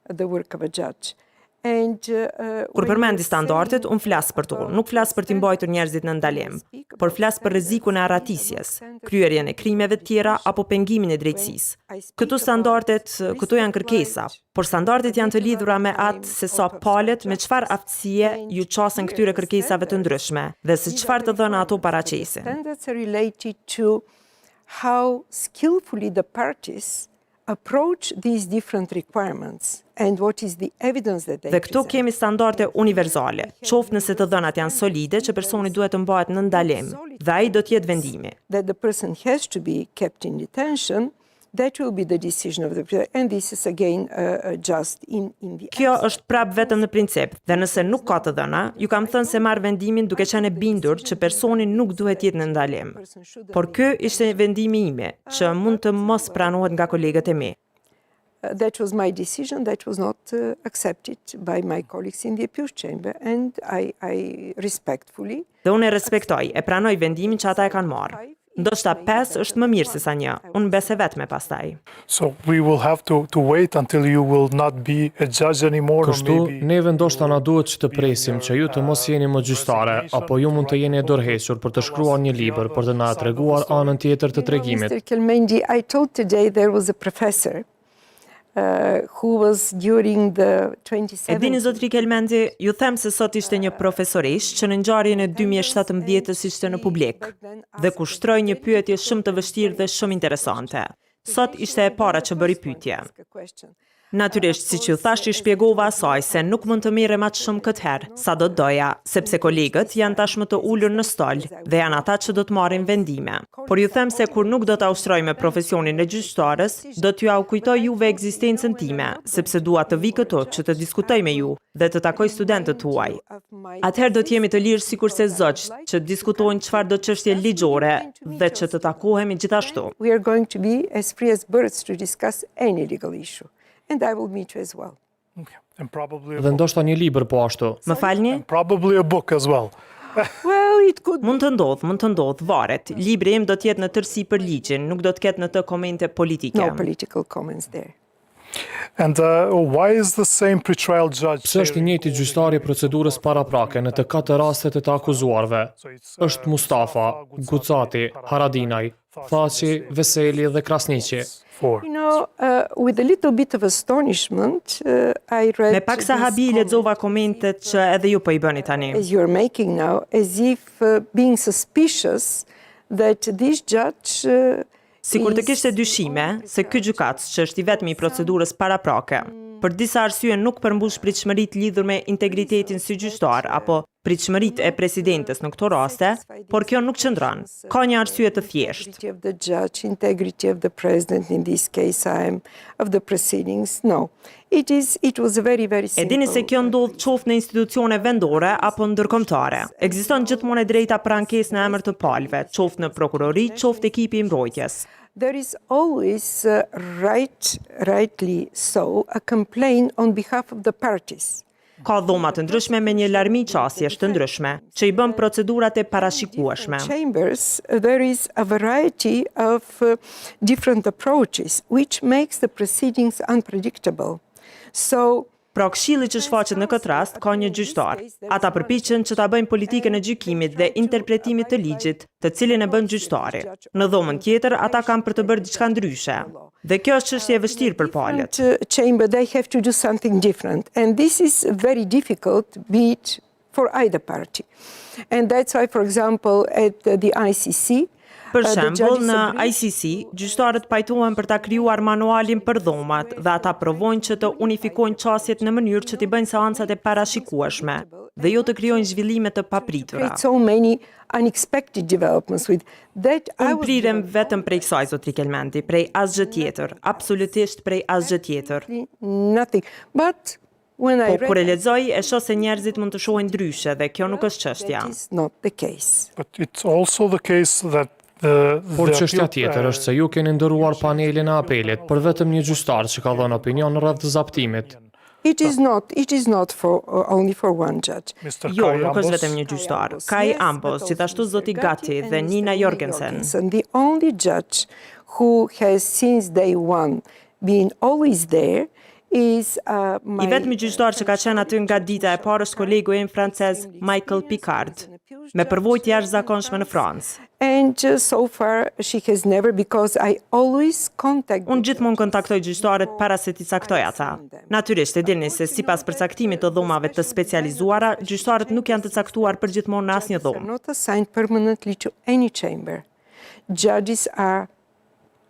the work of a judge. And Kur përmendi standardet, unë flas për to, nuk flas për t'i mbajtur njerëzit në ndalim, por flas për rrezikun e arratisjes, kryerjen e krimeve të tjera apo pengimin e drejtësisë. Këto standardet, këto janë kërkesa, por standardet janë të lidhura me atë se sa palët me çfarë aftësie ju qasen këtyre kërkesave të ndryshme dhe se çfarë të dhëna ato paraqesin. Standards are related to how skillfully the parties approach these different requirements and what is the evidence that they Dhe këtu present. kemi standarde universale, qoftë nëse të dhënat janë solide që personi duhet të mbahet në ndalim dhe ai do të jetë vendimi. That the person has to be kept in detention That will be the decision of the president, and this is again just in the. Kjo është prap vetëm në princip, dhe nëse nuk ka të dhëna, ju kam thënë se marr vendimin duke qenë e bindur që personi nuk duhet jetë në ndalim. Por ky ishte vendimi imi, që mund të mos pranohet nga kolegët e mi. That was my decision. That was not accepted by my colleagues in the appeals chamber, and I respectfully. Dhe unë e respektoj, e pranoj vendimin që ata e kanë marrë. Ndoshta 5 është më mirë se sa 1. Unë bese vetme pastaj. So we will have to wait until you will not be a judge anymore. Kështu, neve ndoshta na duhet që të presim që ju të mos jeni më gjyqtare, apo ju mund të jeni e dorëhequr për të shkruar një libër për të na treguar anën tjetër të tregimit. Mr. Kelmendi, I told today there was a professor who was during the 27th. E dini zotri Kelmendi, ju them se sot ishte një profesorish që në ngjarjen e 2017-s ishte në publik dhe kushtroi një pyetje shumë të vështirë dhe shumë interesante. Sot ishte e para që bëri pyetje. Natyrisht, si që thash, i shpjegova asaj se nuk mund të merrem aq shumë këtë herë, sa do të doja, sepse kolegët janë tashmë të ulur në stol dhe janë ata që do të marrin vendime. Por ju them se kur nuk do ta ushtroj me profesionin e gjyqtarës, do t'ju au kujtoj juve ekzistencën time, sepse dua të vi këtu që të diskutoj me ju dhe të takoj studentët tuaj. Atëherë do të jemi të lirë sikurse zogjt që diskutojnë çfarë do çështje ligjore dhe që të takohemi gjithashtu. We are going to be as free as birds to discuss any legal issue. And I will meet you as well. And probably Dhe ndoshta një libër po ashtu. Më falni? probably a book as well. Well, it could Mund të ndodh, varet. Libri im do të jetë në tërësi për ligjin, nuk do të ketë në të komente politike. no political comments there. And why is the same pretrial judge? Pse është i njëjti gjyqtari i procedurës paraprake në të 4 rastet e të akuzuarve? Është Mustafa, Gucati, Haradinaj, Thaçi, Veseli dhe Krasniqi. For. You know, with a little bit of astonishment, I read Me pak sa habi lexova komentet që edhe ju po I bëni tani. as you're making now, as if being suspicious that this judge Sikur të kishte dyshime se ky gjykatës që është I vetmi I procedurës paraprake, për disa arsye nuk përmbush pritshmëritë lidhur me integritetin si gjyqtar apo pritshmëritë e presidentes në këto raste, por kjo nuk qëndron. Ka një arsye të thjeshtë. integrity of the judge, integrity of the president, in this case of the proceedings. No, it was a very, very E simple. dini se kjo ndodh qoftë në institucione vendore apo ndërkombëtare. Ekziston gjithmonë e drejta për ankesë në emër të palëve, qoftë në prokurori, qoftë ekipi I mbrojtjes. There is always, rightly so, a complaint on behalf of the parties. Ka dhoma të ndryshme me një larmi qasjesh të ndryshme, që I bën procedurat e parashikueshme. Chambers, there is a variety of different approaches, which makes the proceedings unpredictable. So, Pra këshilli që shfaqet në këtë rast ka një gjyqtar. Ata përpiqen që ta bëjnë politikën e gjykimit dhe interpretimit të ligjit, të cilin e bën gjyqtari. Në dhomën tjetër, ata kanë për të bërë diçka ndryshe. Dhe kjo është çështje e vështirë për palët. chamber, they have to do something different. And this is very difficult, be it for either party. And that's why, for example, at the ICC, Për shembull, në ICC, gjyqtarët pajtohen për ta krijuar manualin për dhomat dhe ata provojnë që të unifikojnë qasjet në mënyrë që t'i bëjnë seancat e parashikueshme dhe jo të krijojnë zhvillime të papritura. so many unexpected developments with that. Unë prirem vetëm prej kësaj, zotri Kelmendi, prej asgjë tjetër, absolutisht prej asgjë tjetër. Nothing. But when I Po kur e read lexoj, e shoh se njerëzit mund të shohin ndryshe dhe kjo nuk është çështja. that is not the case. But it's also the case that Por çështja tjetër është se ju keni ndëruar panelin e apelit për vetëm një gjyqtar që ka dhënë opinion rreth zaptimit. It is not for only for one judge. Jo, nuk është vetëm një gjyqtar. Kai Ambos, gjithashtu zoti Gatti dhe Nina Jorgensen. The only judge who has since day one been always there is I vetmi gjyqtar që ka qenë aty nga dita e parë është kolegu im francez Michael Picard, me përvojë të jashtëzakonshme në Francë. And so far she has never, because I always contact. Unë gjithmonë kontaktoj gjyqtarët para se t'i caktoj ata. Natyrisht e dini se sipas përcaktimit të dhomave të specializuara, gjyqtarët nuk janë të caktuar përgjithmonë në asnjë dhomë. Not assigned permanently to any chamber. Judges are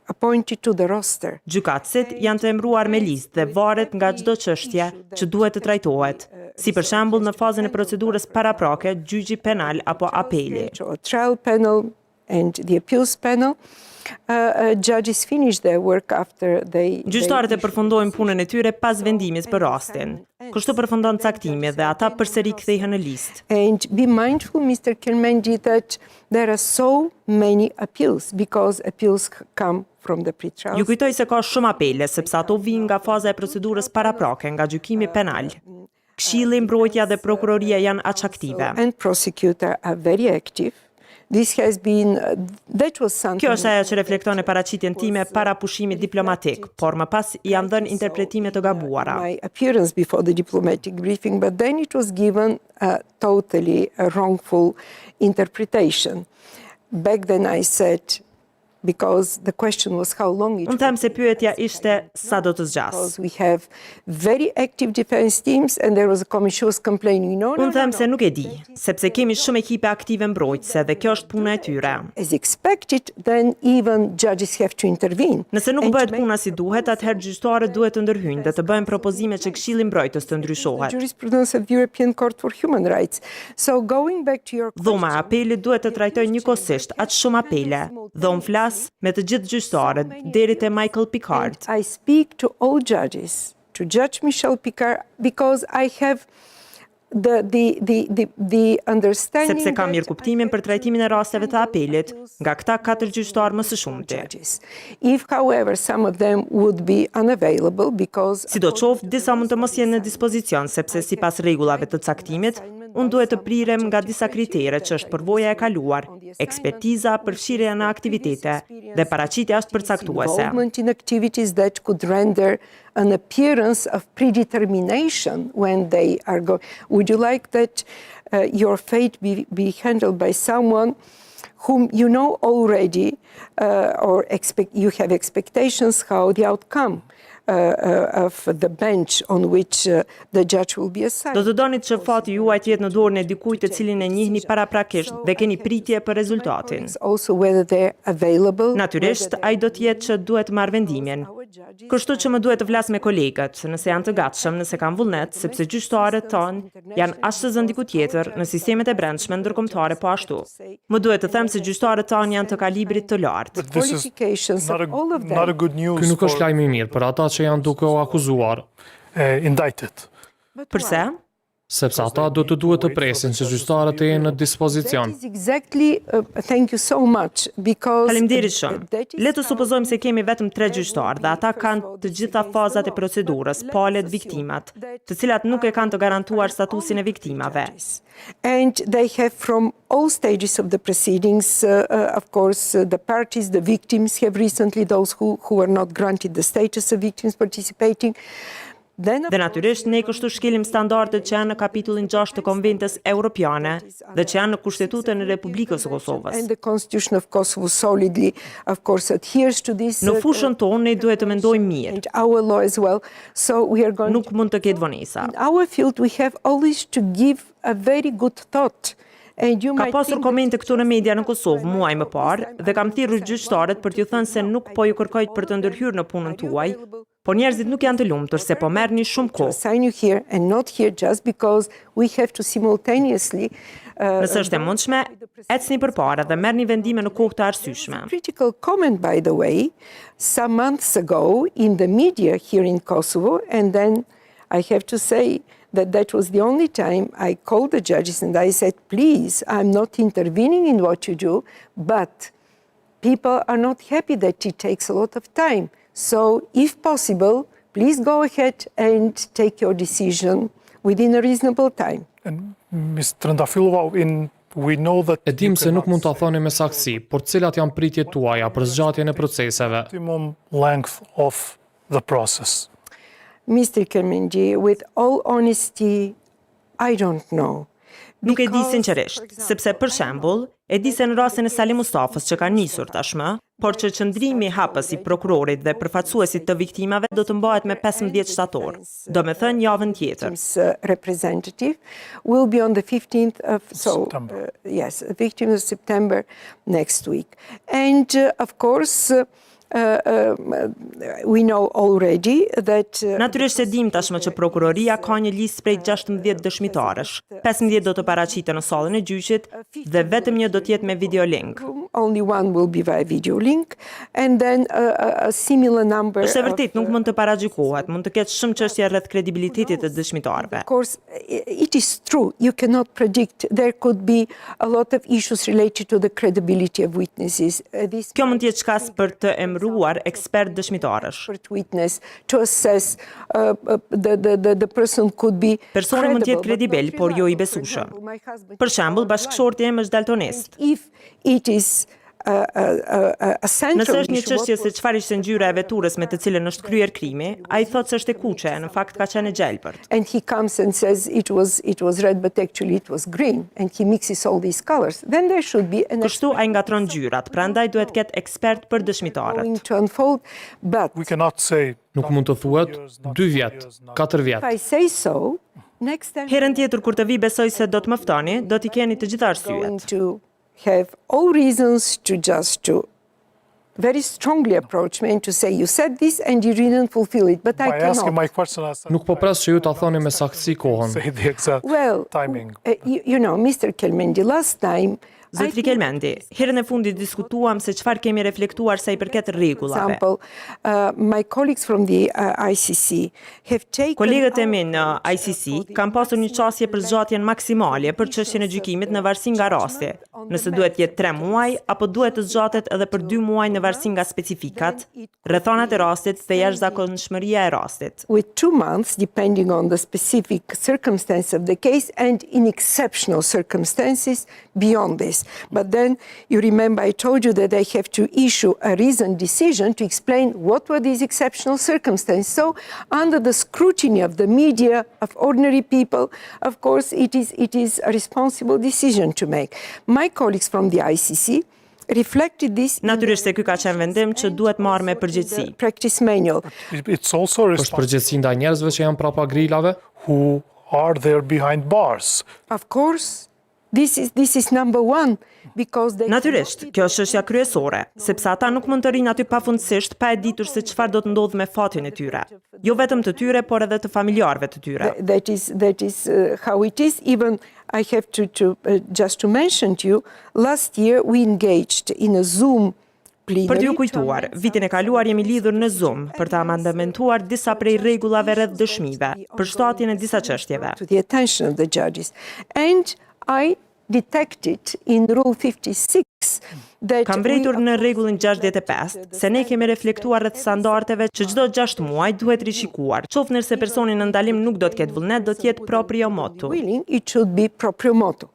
appointed to the roster. Gjykatësit janë të emëruar me listë dhe varet nga çdo çështje që duhet të trajtohet, si për shembull në fazën e procedurës paraprake, gjyqi penal apo apeli. A trial panel and the appeals panel. Judges finish their work after they... Gjyqtarët e përfundojnë punën e tyre pas vendimit për rastin. Kështu përfundon caktimi dhe ata përsëri kthehen në listë. And be mindful, Mr. Kermenji, that there are so many appeals because appeals come from the pretrial. Ju kujtoj se ka shumë apele, sepse ato vijnë nga faza e procedurës paraprake, nga gjykimi penal. Këshilli, mbrojtja dhe prokuroria janë aq aktive. And prosecutor are very active. This has been, that was something... Kjo është ajo që reflekton e paraqitjen time para pushimit diplomatik, por më pas i janë dhënë interpretime të gabuara. My appearance before the diplomatic briefing, but then it was given a totally wrongful interpretation. Back then I said, because the question was how long it Unë them se pyetja ishte sa do të zgjas. because we have very active defense teams and there was a commission was complaining, Unë them se nuk e di, sepse kemi shumë ekipe aktive mbrojtëse dhe kjo është puna e tyre. as expected, then even judges have to intervene. Nëse nuk bëhet puna si duhet, atëherë gjyqtarët duhet të ndërhyjnë dhe të bëjnë propozime që Këshilli Mbrojtës të ndryshohet. Jurisprudence of the European Court for Human Rights. So going back to your Dhoma e apelit duhet të trajtojë njëkohësisht atë shumë apele dhe unë flas me të gjithë gjyqtarët deri te Michael Picard. I speak to all judges, to Judge Michel Picard, because I have the understanding Sepse kam mirë kuptimin për trajtimin e rasteve të apelit nga këta 4 gjyqtarë më së shumti. judges. If, however, some of them would be unavailable because Sidoqoftë, disa mund të mos jenë në dispozicion sepse sipas rregullave të caktimit, unë duhet të prirem nga disa kritere që është përvoja e kaluar, ekspertiza, përfshirja në aktivitete dhe paraqitja është përcaktuese. involvement in activities that could render an appearance of predetermination when they are going. Would you like that your fate be handled by someone whom you know already or you have expectations how the outcome of the bench on which the judge will be assigned? Do të donit që fati juaj të jetë në dorën e dikujt të cilin e njihni paraprakisht dhe keni pritje për rezultatin. Also whether they're available. Natyrisht, ai do të jetë që duhet marrë vendimin. Kështu që më duhet të flas me kolegët, nëse janë të gatshëm, nëse kanë vullnet, sepse gjyqtarët tonë janë as të zënë diku tjetër në sistemet e brendshme ndërkombëtare po ashtu. Më duhet të them se gjyqtarët tonë janë të kalibrit të lartë. This is Qualifications of all of not a them. good news Ky nuk është for lajm i mirë për ata që janë duke u akuzuar, indicted. Përse? sepse ata do të duhet të presin që gjyqtarët e jenë në dispozicion. That is exactly, thank you so much, because... Faleminderit shumë. that is Le të supozojmë se kemi vetëm 3 gjyqtarë dhe ata kanë të gjitha fazat e procedurës, palët, viktimat, të cilat nuk e kanë të garantuar statusin e viktimave. And they have from all stages of the proceedings, of course, the parties, the victims have recently, those who were not granted the status of victims participating. Then, Dhe natyrisht, ne kështu shkelim standardet që janë në kapitullin 6 të Konventës Europiane dhe që janë në Kushtetutën e Republikës së Kosovës. and the Constitution of Kosovo solidly, of course, adheres to this. Në fushën tonë ne duhet të mendojmë mirë. And our law as well. So we are going Nuk mund të ketë vonesa. in our field, we have always to give a very good thought. And you Ka might pasur think komente këtu në media në Kosovë muaj më parë dhe kam thirrur gjyqtarët për t'ju thënë se nuk po ju kërkoj për të ndërhyrë në punën tuaj, por njerëzit nuk janë të lumtur se po merrni shumë kohë. assign you here and not here just because we have to simultaneously Nëse është e mundshme, ecni përpara dhe merrni vendime në kohë të arsyeshme. critical comment, by the way, some months ago in the media here in Kosovo, and then I have to say that was the only time I called the judges and I said, please, I'm not intervening in what you do, but people are not happy that it takes a lot of time. So if possible, please go ahead and take your decision within a reasonable time. And Ms. Trendafilova, we know that E dim se nuk mund ta thoni me saktësi, por cilat janë pritjet tuaja për zgjatjen e proceseve. optimum length of the process. Mr. Kermenji, with all honesty, I don't know. Nuk e di Because, sinqerisht, for example, sepse për shembull, e di se në rastin e Sali Mustafës që ka nisur tashmë, por që qëndrimi i hapës i prokurorit dhe përfaqësuesit të viktimave do të mbahet me 15 shtator, do me thënë javën tjetër. Representative will be on the 15th of September. yes, 15th of September next week. And of course, we know already that Natyrisht e dim tashmë që prokuroria ka një listë prej 16 dëshmitarësh. 15 do të paraqiten në sallën e gjyqit dhe vetëm një do të jetë me videolink. only one will be via video link, and then a similar number. Është e vërtet, nuk mund të paragjykohet, mund të ketë shumë çështje rreth kredibilitetit të dëshmitarëve. Of course, it is true. You cannot predict. There could be a lot of issues related to the credibility of witnesses. Kjo mund të jetë shkas për të emëruar ekspert dëshmitarësh. Witness to assess the person could be. Personi mund të jetë kredibel, por jo i besueshëm. Për shembull, bashkëshorti im është daltonist. If it is a central Nëse është një issue, çështje se çfarë ishte ngjyra e veturës me të cilën është kryer krimi, ai thotë se është e kuqe, në fakt ka qenë e gjelbërt. and he comes and says it was red, but actually it was green, and he mixes all these colors, then there should be an Kështu ai ngatron ngjyrat, prandaj duhet ketë ekspert për dëshmitarët. going to unfold. But We cannot say Nuk mund të thuhet 2 vjet, 4 if vjet. I say so, next time Herën tjetër kur të vi besoj se do të më ftoni, do t'i keni të gjitha going arsyet. to have all reasons to just to very strongly approach me and to say you said this and you didn't fulfill it, but I by asking my cannot. question, I said, Nuk po pres që ju ta thoni me saktësi kohën. say the exact Well, timing. you know, Mr. Kelmendi, last time I Zotri Kelmendi, herën e fundit diskutuam se çfarë kemi reflektuar sa I përket rregullave. example, my colleagues from the ICC have taken Kolegët e mi në ICC kanë pasur një qasje për zgjatjen maksimale për çështjen e gjykimit në varësi nga rasti. Nëse duhet jetë 3 muaj apo duhet të zgjatet edhe për 2 muaj në varësi nga specifikat, rrethonat e rastit dhe jashtëzakonshmëria e rastit. with 2 months, depending on the specific circumstance of the case, and in exceptional circumstances beyond this. But then, you remember I told you that I have to issue a reasoned decision to explain what were these exceptional circumstances. So, under the scrutiny of the media, of ordinary people, of course, it is a responsible decision to make. My colleagues from the ICC reflected this in Natyrisht se ky ka qenë vendim që duhet marrë me përgjegjësi. the practice manual. It's also Është responsible përgjegjësi ndaj njerëzve që janë prapa grilave? who are there behind bars. Of course, this is number one, because they Natyrisht, kjo është çështja kryesore, sepse ata nuk mund të rinë aty pafundësisht pa e ditur se çfarë do të ndodhë me fatin e tyre. Jo vetëm të tyre, por edhe të familjarëve të tyre. that is how it is. Even I have to just to mention to you, last year we engaged in a Zoom plenary. Për t'ju kujtuar, vitin e kaluar jemi lidhur në Zoom për të amendamentuar disa prej rregullave rreth dëshmive, për shtatjen e disa çështjeve. To the attention of the judges, and I detected in Rule 56 that Kam vretur në rregullin 65 se ne kemi reflektuar rreth standardeve që çdo 6 muaj duhet rishikuar. Qoftë nëse personi në ndalim nuk do të ketë vullnet, do të jetë proprio motu. willing, it should be proprio motu.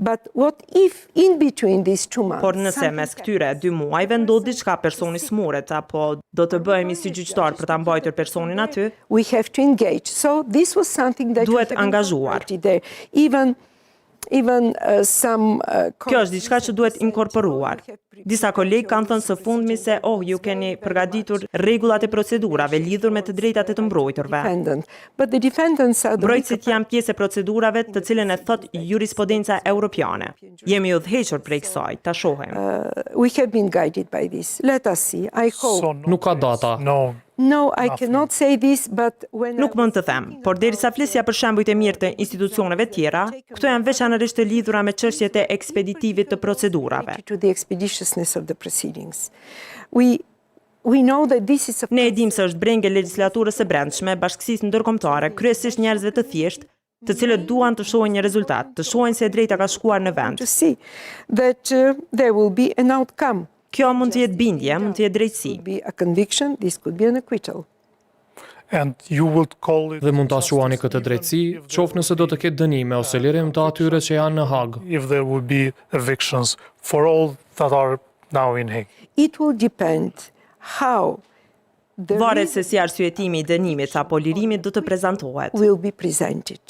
But what if in between these 2 months? Por nëse mes këtyre 2 muajve ndodh diçka, personi smuret apo do të bëhemi si gjyqtar për ta mbajtur personin aty, we have to engage. So this was something that Duhet we have angazhuar. incorporated there. Even some kjo është diçka që duhet inkorporuar. Disa kolegë kanë thënë së fundmi se ju keni përgatitur rregullat e procedurave lidhur me të drejtat e të mbrojturve. defendant, but the defendants are the Mbrojtësit janë pjesë e procedurave të cilën e thot jurisprudenca europiane. Jemi udhëhequr prej kësaj, ta shohim. we have been guided by this. Let us see. I hope. So Nuk ka data. No, No, I cannot say this, but when Nuk mund të them, por derisa flisja për shembujt e mirë të institucioneve tjera, këto janë veçanërisht të lidhura me çështjet e ekspeditivit të procedurave. to the expeditiousness of the proceedings, we know that this is a Ne e dim se është brengë e legjislaturës së brendshme, bashkësisë ndërkombëtare, kryesisht njerëzve të thjeshtë, të cilët duan të shohin një rezultat, të shohin se e drejta ka shkuar në vend. to see that there will be an outcome. Kjo mund të jetë bindje, mund të jetë drejtësi. Could be a conviction. This could be an acquittal. and you would call it Dhe mund ta quani këtë drejtësi, qoftë nëse do të ketë dënime ose lirim të atyre që janë në Hag. if there would be evictions for all that are now in Hague. It will depend how the Varet se si arsyetimi I dënimit apo lirimit do të prezantohet. will be presented.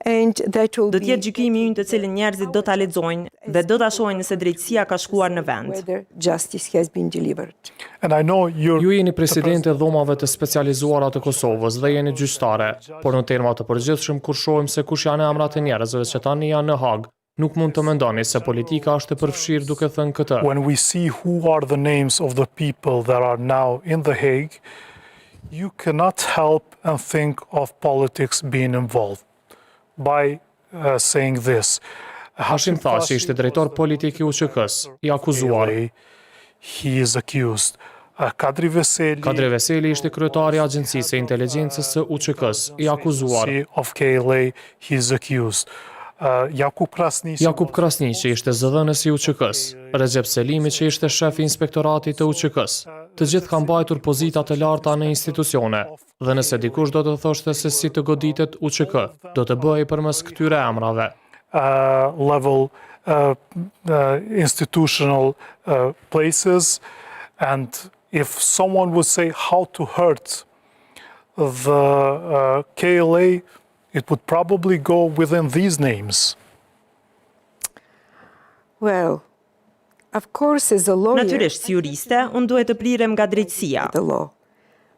And that will Do të be jetë gjykimi ynë të cilin njerëzit do ta lexojnë dhe do ta shohin nëse drejtësia ka shkuar në vend. whether justice has been delivered. And I know you're Ju jeni presidente e dhomave të specializuara të Kosovës dhe jeni gjyqtare, por në terma të përgjithshëm kur shohim se kush janë emrat e njerëzve që tani janë në Hag, Nuk mund të mendoni se politika është e përfshirë duke thënë këtë. When we see who are the names of the people that are now in The Hague, you cannot help and think of politics being involved by saying this. Hashim tha që ishte drejtor politik i UÇK-s, i akuzuar. He is accused. Kadri Veseli ishte kryetari i Agjencisë së Inteligjencës së UÇK-s, i akuzuar. Of KLA, he is accused. Jakub Krasniqi ishte zëdhënës i UÇK-s, Recep Selimi që ishte shef i inspektoratit të UÇK-s. Të gjithë kanë mbajtur pozita të larta në institucione, dhe nëse dikush do të thoshte se si të goditet UÇK, do të bëhej përmes këtyre emrave. Level institutional places, and if someone would say how to hurt the KLA, it would probably go within these names. Well, of course, as a lawyer, Natyrisht, si juriste, unë duhet të plirem nga drejtësia.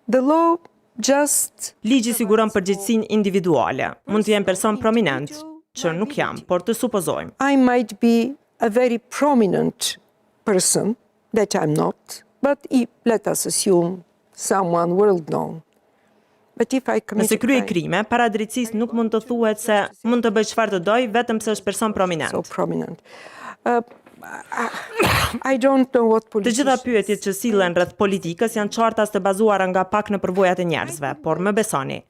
the law just Ligji siguron përgjegjësinë individuale. Mund të jem person prominent, që nuk jam, por të supozojmë. I might be a very prominent person that I'm not, but let us assume someone world known. But if I commit Nëse krye a crime, krime, para drejtësisë nuk mund të thuhet se mund të bëj çfarë të doj vetëm se është person prominent. so prominent. I don't know what Të gjitha politicians pyetjet që sillen rreth politikës janë qartas të bazuara nga pak në përvojat e njerëzve, por më besoni,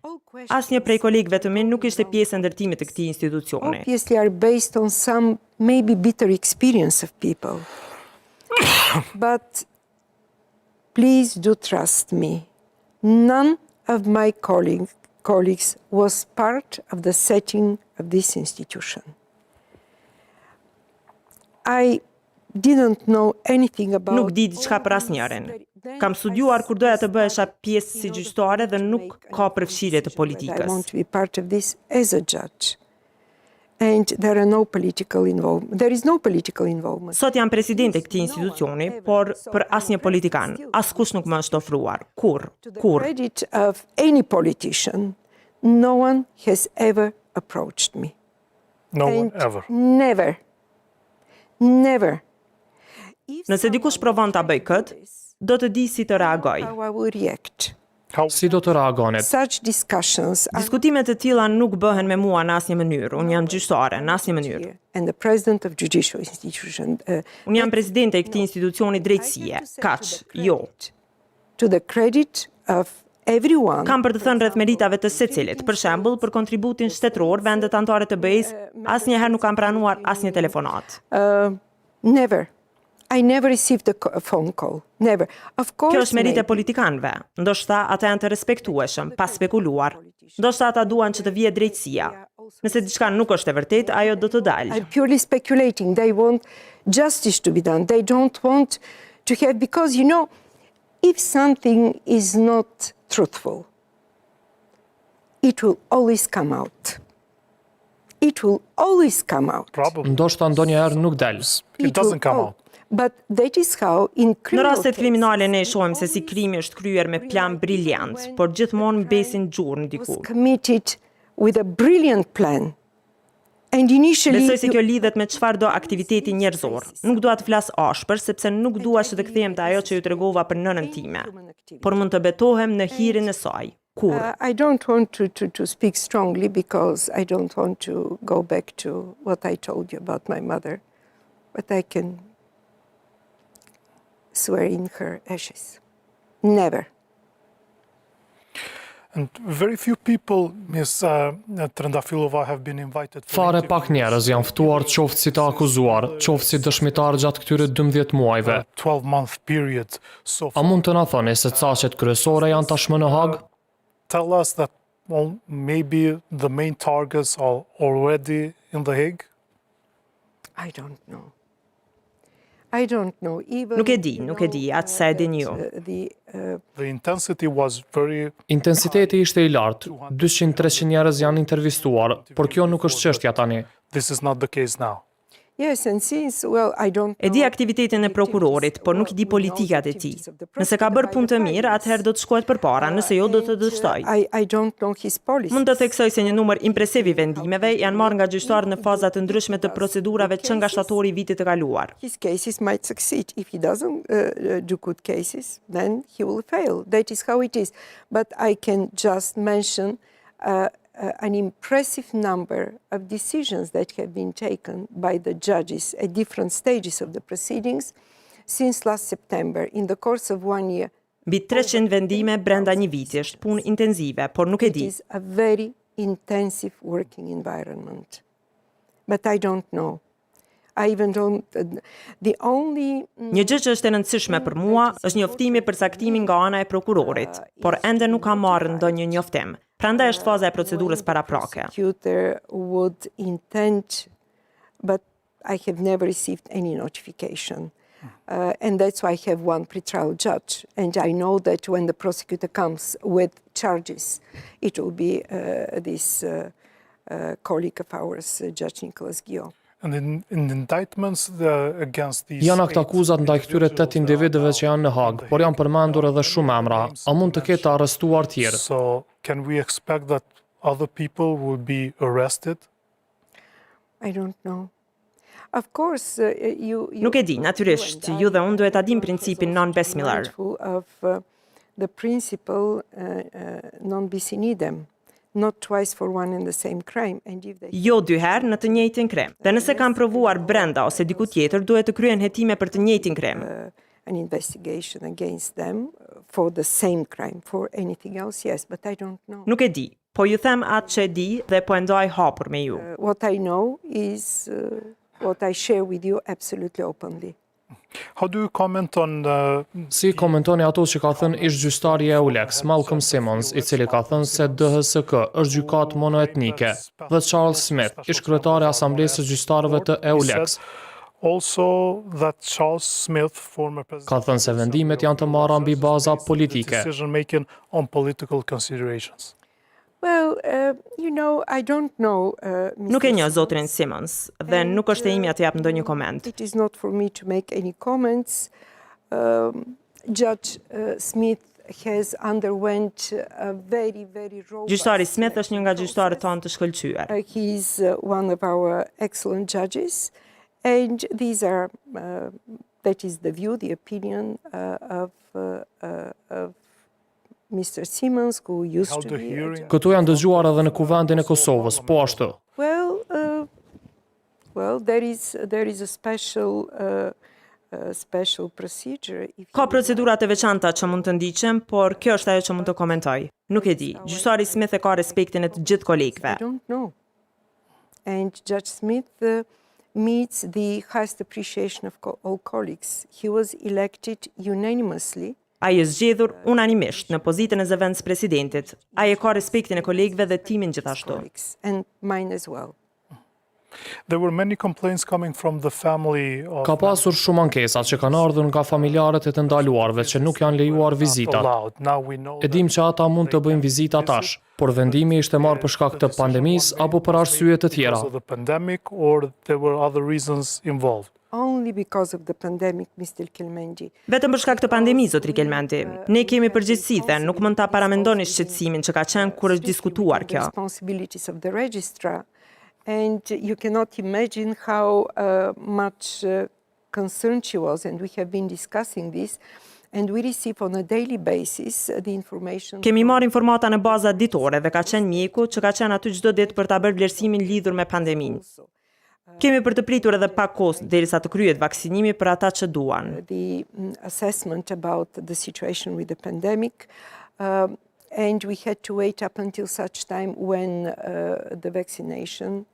asnjë prej kolegëve të mi nuk ishte pjesë e ndërtimit të këtij institucioni. obviously are based on some maybe bitter experience of people. But please do trust me. None of my colleagues was part of the setting of this institution. I didn't know anything about Nuk di diçka për asnjërin. Kam studiuar kur doja të bëhesha pjesë si gjyqtare dhe nuk ka përfshirje të I politikës. want to be part of this as a judge. And there is no political involvement. Sot jam presidente e këtij institucioni, por për asnjë politikan, askush nuk më është ofruar. Kur? To the credit of any politician, no one has ever approached me. No one And ever. Never. Nëse dikush provon ta bëj këtë, do të di si të reagoj. How I will react. Si do të reagonit? Such discussions are Diskutimet e tilla nuk bëhen me mua në asnjë mënyrë. Unë jam gjyqtare në asnjë mënyrë. here. And the president of judicial institution. Unë jam presidente e këtij institucioni drejtësie. Kaq, jo. To the credit of everyone. Kam për të thënë rreth meritave të secilit. Për shembull, për kontributin shtetëror, vendet anëtare të BE-s asnjëherë nuk kam pranuar asnjë telefonat. Never. I never received a phone call. Never. Of course. Kjo është merit e maybe. politikanëve. Ndoshta ata janë të respektueshëm, pa spekuluar. Ndoshta ata duan që të vijë drejtësia. Nëse diçka nuk është e vërtetë, ajo do të dalë. I'm purely speculating. They want justice to be done. They don't want to have, because, if something is not truthful, it will always come out. It will always come out. Probably. Ndoshta ndonjëherë nuk del. It doesn't come out. But that is how in Në criminal rastet cases, kriminale ne shohim se si krimi është kryer me plan briljant, por gjithmonë mbesin gjurmë was diku. committed with a brilliant plan. And initially, Besoj se kjo lidhet me çfarëdo aktiviteti njerëzor. Nuk dua të flas ashpër sepse nuk dua që të kthehem te ajo që ju tregova për nënën time, por mund të betohem në hirin e saj. Kur? I don't want to speak strongly because I don't want to go back to what I told you about my mother, but I can swear in her ashes. Never. And very few people, Ms. Trendafilova, have been invited for Fare pak njerëz janë ftuar qoftë si të akuzuar, qoftë si dëshmitar gjatë këtyre 12 muajve. 12-month period. So A mund të na thoni se caqet kryesore janë tashmë në Hag? tell us that, well, maybe the main targets are already in The Hague? I don't know. I don't know. Even, Nuk e di, atë sa e dini ju. The intensity was very... Intensiteti ishte i lartë, 200-300 njerëz janë intervistuar, por kjo nuk është çështja tani. This is not the case now. Yes, and since, well, I don't E di know aktivitetin e prokurorit, por nuk i di politikat e tij. Nëse ka bërë punë të mirë, atëherë do të shkohet përpara, nëse jo do të dështoj. I don't know his policies. Mund të theksoj se një numër impresiv i vendimeve janë marrë nga gjyqtarë në faza të ndryshme të procedurave që nga shtatori i vitit të kaluar. His cases might succeed. If he doesn't do good cases, then he will fail. That is how it is. But I can just mention an impressive number of decisions that have been taken by the judges at different stages of the proceedings since last September. In the course of 1 year, Mbi 300 vendime brenda një viti është punë intensive, por nuk e it di. is a very intensive working environment. But I don't know. I even don't. The only Një gjë që është e rëndësishme për mua është njoftimi për saktimin nga ana e prokurorit, por ende nuk ka marrë ndonjë njoftim. Prandaj është faza e procedurës paraprake. prosecutor would intend, but I have never received any notification. And that's why I have one pretrial judge. And I know that when the prosecutor comes with charges, it will be this colleague of ours, Judge Nicholas Gio. And in indictments against these Janë akt 8 akuzat ndaj këtyre 8 individëve që janë në Hag, por janë përmendur edhe shumë emra. A mund të ketë arrestuar tjerë? So can we expect that other people will be arrested? I don't know. Of course, you Nuk e di, natyrisht, ju dhe unë duhet ta dim principin non bis miller. mindful of the principle non bis in idem, not twice for one and the same crime. And if they Jo dy herë në të njëjtin krim. Dhe nëse kanë provuar brenda ose diku tjetër, duhet të kryen hetime për të njëjtin krim. an investigation against them for the same crime, for anything else, yes, but I don't know. Nuk e di, po ju them atë që e di dhe po e ndaj hapur me ju. What I know is what I share with you absolutely openly. How do you comment on Si komentoni ato që ka thënë ish gjyqtari e EULEX, Malcolm Simmons, i cili ka thënë se DHSK është gjykatë monoetnike, dhe Charles Smith, ish kryetari i Asamblesë së Gjyqtarëve të EULEX, also that Charles Smith, former president, ka thënë se vendimet janë të marra mbi baza politike. decision making on political considerations? Well, I don't know. Nuk e njoh zotrin Simmons dhe nuk është e imja të jap ndonjë koment. It is not for me to make any comments. Judge Smith has underwent a very, very robust... Gjyqtari Smith është një nga gjyqtarët tonë të shkëlqyer. He's one of our excellent judges, and these are, that is the view, the opinion of Mr. Simmons, who used Held to a be... hearing. Këto janë dëgjuar edhe në kuvendin e Kosovës, po ashtu. Well, there is a special procedure. Ka procedura të veçanta që mund të ndiqem, por kjo është ajo që mund të komentoj. Nuk e di. Gjyqtari Smith e ka respektin e të gjithë kolegëve. I don't know. And Judge Smith meets the highest appreciation of all colleagues. He was elected unanimously. Ai është zgjedhur unanimisht në pozitën e zëvendës presidentit. Ai e ka respektin e kolegëve dhe timin gjithashtu. Colleagues, and mine as well. There were many complaints coming from the family of Ka pasur shumë ankesa që kanë ardhur nga familjarët e të ndaluarve që nuk janë lejuar vizitat. allowed. Now we know E dim që ata mund të bëjnë vizita tash, por vendimi ishte marrë për shkak të pandemisë apo për arsye të tjera. because of the pandemic or there were other reasons involved. Only because of the pandemic, Mr. Kilmendi. Vetëm për shkak të pandemisë, zotri Kelmendi. Ne kemi përgjegjësi dhe nuk mund ta paramendoni shqetësimin që ka qenë kur është diskutuar kjo. Responsibilities of the registrar, and you cannot imagine how much concerned she was, and we have been discussing this, and we receive on a daily basis the information. Kemi marrë informata në baza ditore dhe ka qenë mjeku që ka qenë aty çdo ditë për ta bërë vlerësimin lidhur me pandeminë. Kemi për të pritur edhe pak kohë derisa të kryhet vaksinimi për ata që duan. The assessment about the situation with the pandemic, and we had to wait up until such time when the vaccination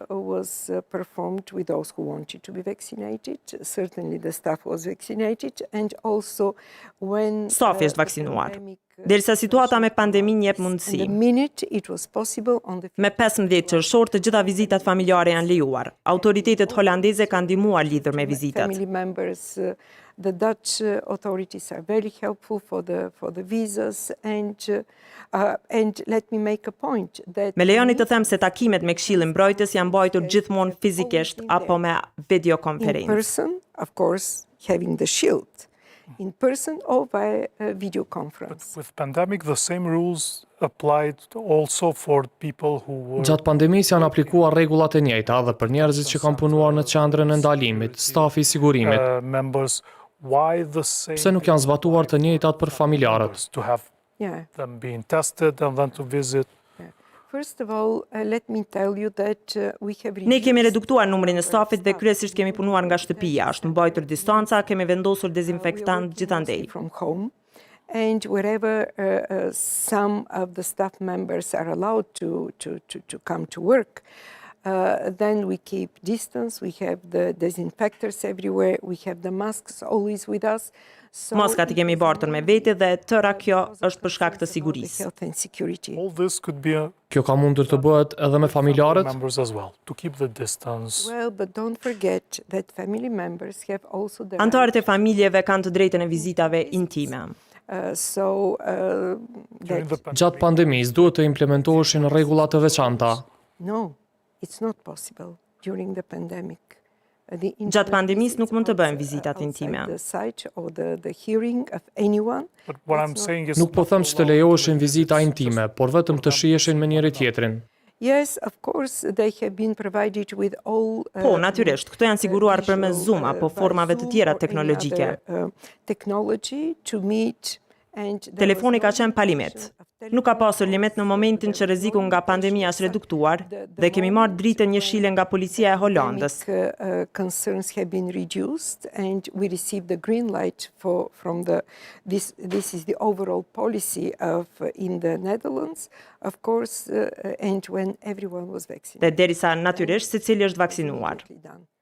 was performed with those who wanted to be vaccinated. Certainly the staff was vaccinated, and also when Stafi është vaksinuar. the pandemic Derisa situata me pandemin jep And mundësi. the minute it was possible on the Me 15 qershor të gjitha vizitat familjare janë lejuar. Autoritetet holandeze kanë ndihmuar lidhur me vizitat. family members, the Dutch authorities are very helpful for the visas, and let me make a point that Me lejoni të them se takimet me Këshillin Mbrojtës janë mbajtur gjithmonë fizikisht apo me in videokonferencë. person, of course, having the shield, in person or by video conference. With pandemic, the same rules applied also for people who were Gjatë pandemisë janë aplikuar rregullat e njëjta edhe për njerëzit që kanë punuar në qendrën e ndalimit, stafi i sigurimit. members. Why the same Pse nuk janë zbatuar të njëjtat për familjarët? to have Yeah. them being tested and then to visit? First of all, let me tell you that we have Ne kemi reduced reduktuar numrin e the stafit dhe staff. kryesisht kemi punuar nga shtëpia, është mbajtur distanca, kemi vendosur dezinfektant gjithandej. From home, and wherever some of the staff members are allowed to come to work, then we keep distance. We have the disinfectors everywhere. We have the masks always with us. So Maskat I kemi bartur me vete dhe tëra kjo është për shkak të sigurisë. health and security. All this could be Kjo ka mundur të bëhet edhe me familjarët? members as well, to keep the distance. Well, but don't forget that family members have also the Antarët e familjeve kanë të drejtën e vizitave intime. During the Gjatë pandemisë duhet të implementoheshin rregulla të veçanta. No, it's not possible during the pandemic. Gjatë pandemisë nuk mund të bëhen vizitat intime. The site or the hearing of anyone. But what I'm saying is Nuk po them që të lejoheshin vizita intime, por vetëm të shiheshin me njëri tjetrin. Yes, of course, they have been provided with all. Po, natyrisht, këto janë siguruar përmes Zoom apo formave të tjera teknologjike. Technology to meet and Telefoni ka qenë pa limit. Nuk ka pasur limit në momentin që rreziku nga pandemia është reduktuar dhe kemi marrë dritën një shile nga policia e Holandës. Concerns have been reduced and we received the green light from this is the overall policy of in the Netherlands, of course, and when everyone was vaccinated. Dhe derisa natyrisht secili është vaksinuar.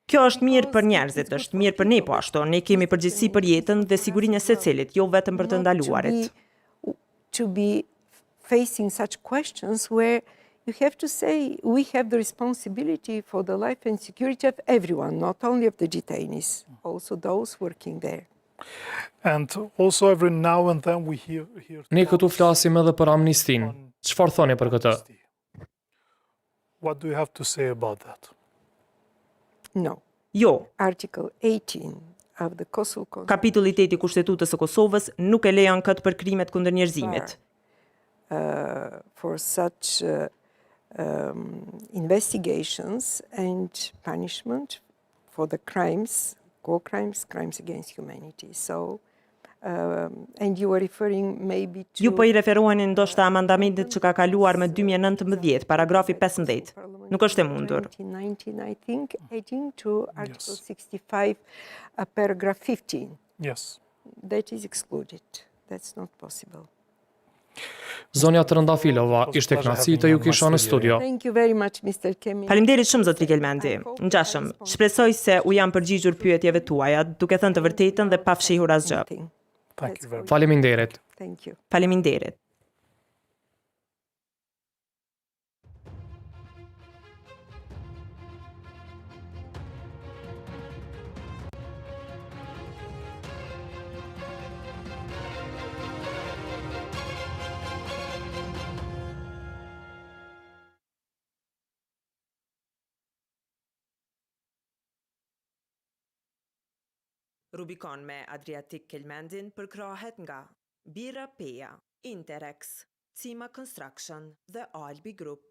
Kjo është mirë për njerëzit, është mirë për ne po ashtu. Ne kemi përgjegjësi për jetën dhe sigurinë e secilit, jo vetëm për të ndaluarit. To be facing such questions where you have to say we have the responsibility for the life and security of everyone, not only of the detainees, also those working there. And also every now and then we hear Ne këtu flasim edhe për amnistin. Çfarë thoni për këtë? What do you have to say about that? No. Jo, Article 18 of the Kosovo Constitution kapitulli 8 I Kushtetutës së Kosovës nuk e lejon këtë për krimet kundër njerëzimit. For such investigations and punishment for the crimes, war crimes, crimes against humanity. So, and you were referring maybe to... Ju po I referoheni ndoshta amandamentit që ka kaluar me 2019, paragrafi 15. Nuk është e mundur. 2019, I think, adding to Article 65, paragraph 15. Yes. That is excluded. That's not possible. Zonja Trendafilova, ishte kënaqësi të ju kisha në studio. Thank you very much, Mr. Kemin. Faleminderit shumë zotri Kelmendi. Ngjashëm. Shpresoj se u jam përgjigjur pyetjeve tuaja, duke thënë të vërtetën dhe pa fshihur asgjë. Thank you very much. Faleminderit. Thank you. Faleminderit. Rubikon me Adriatik Kelmendin përkrahet nga Bira Peja, Interex, Cima Construction dhe Albi Group.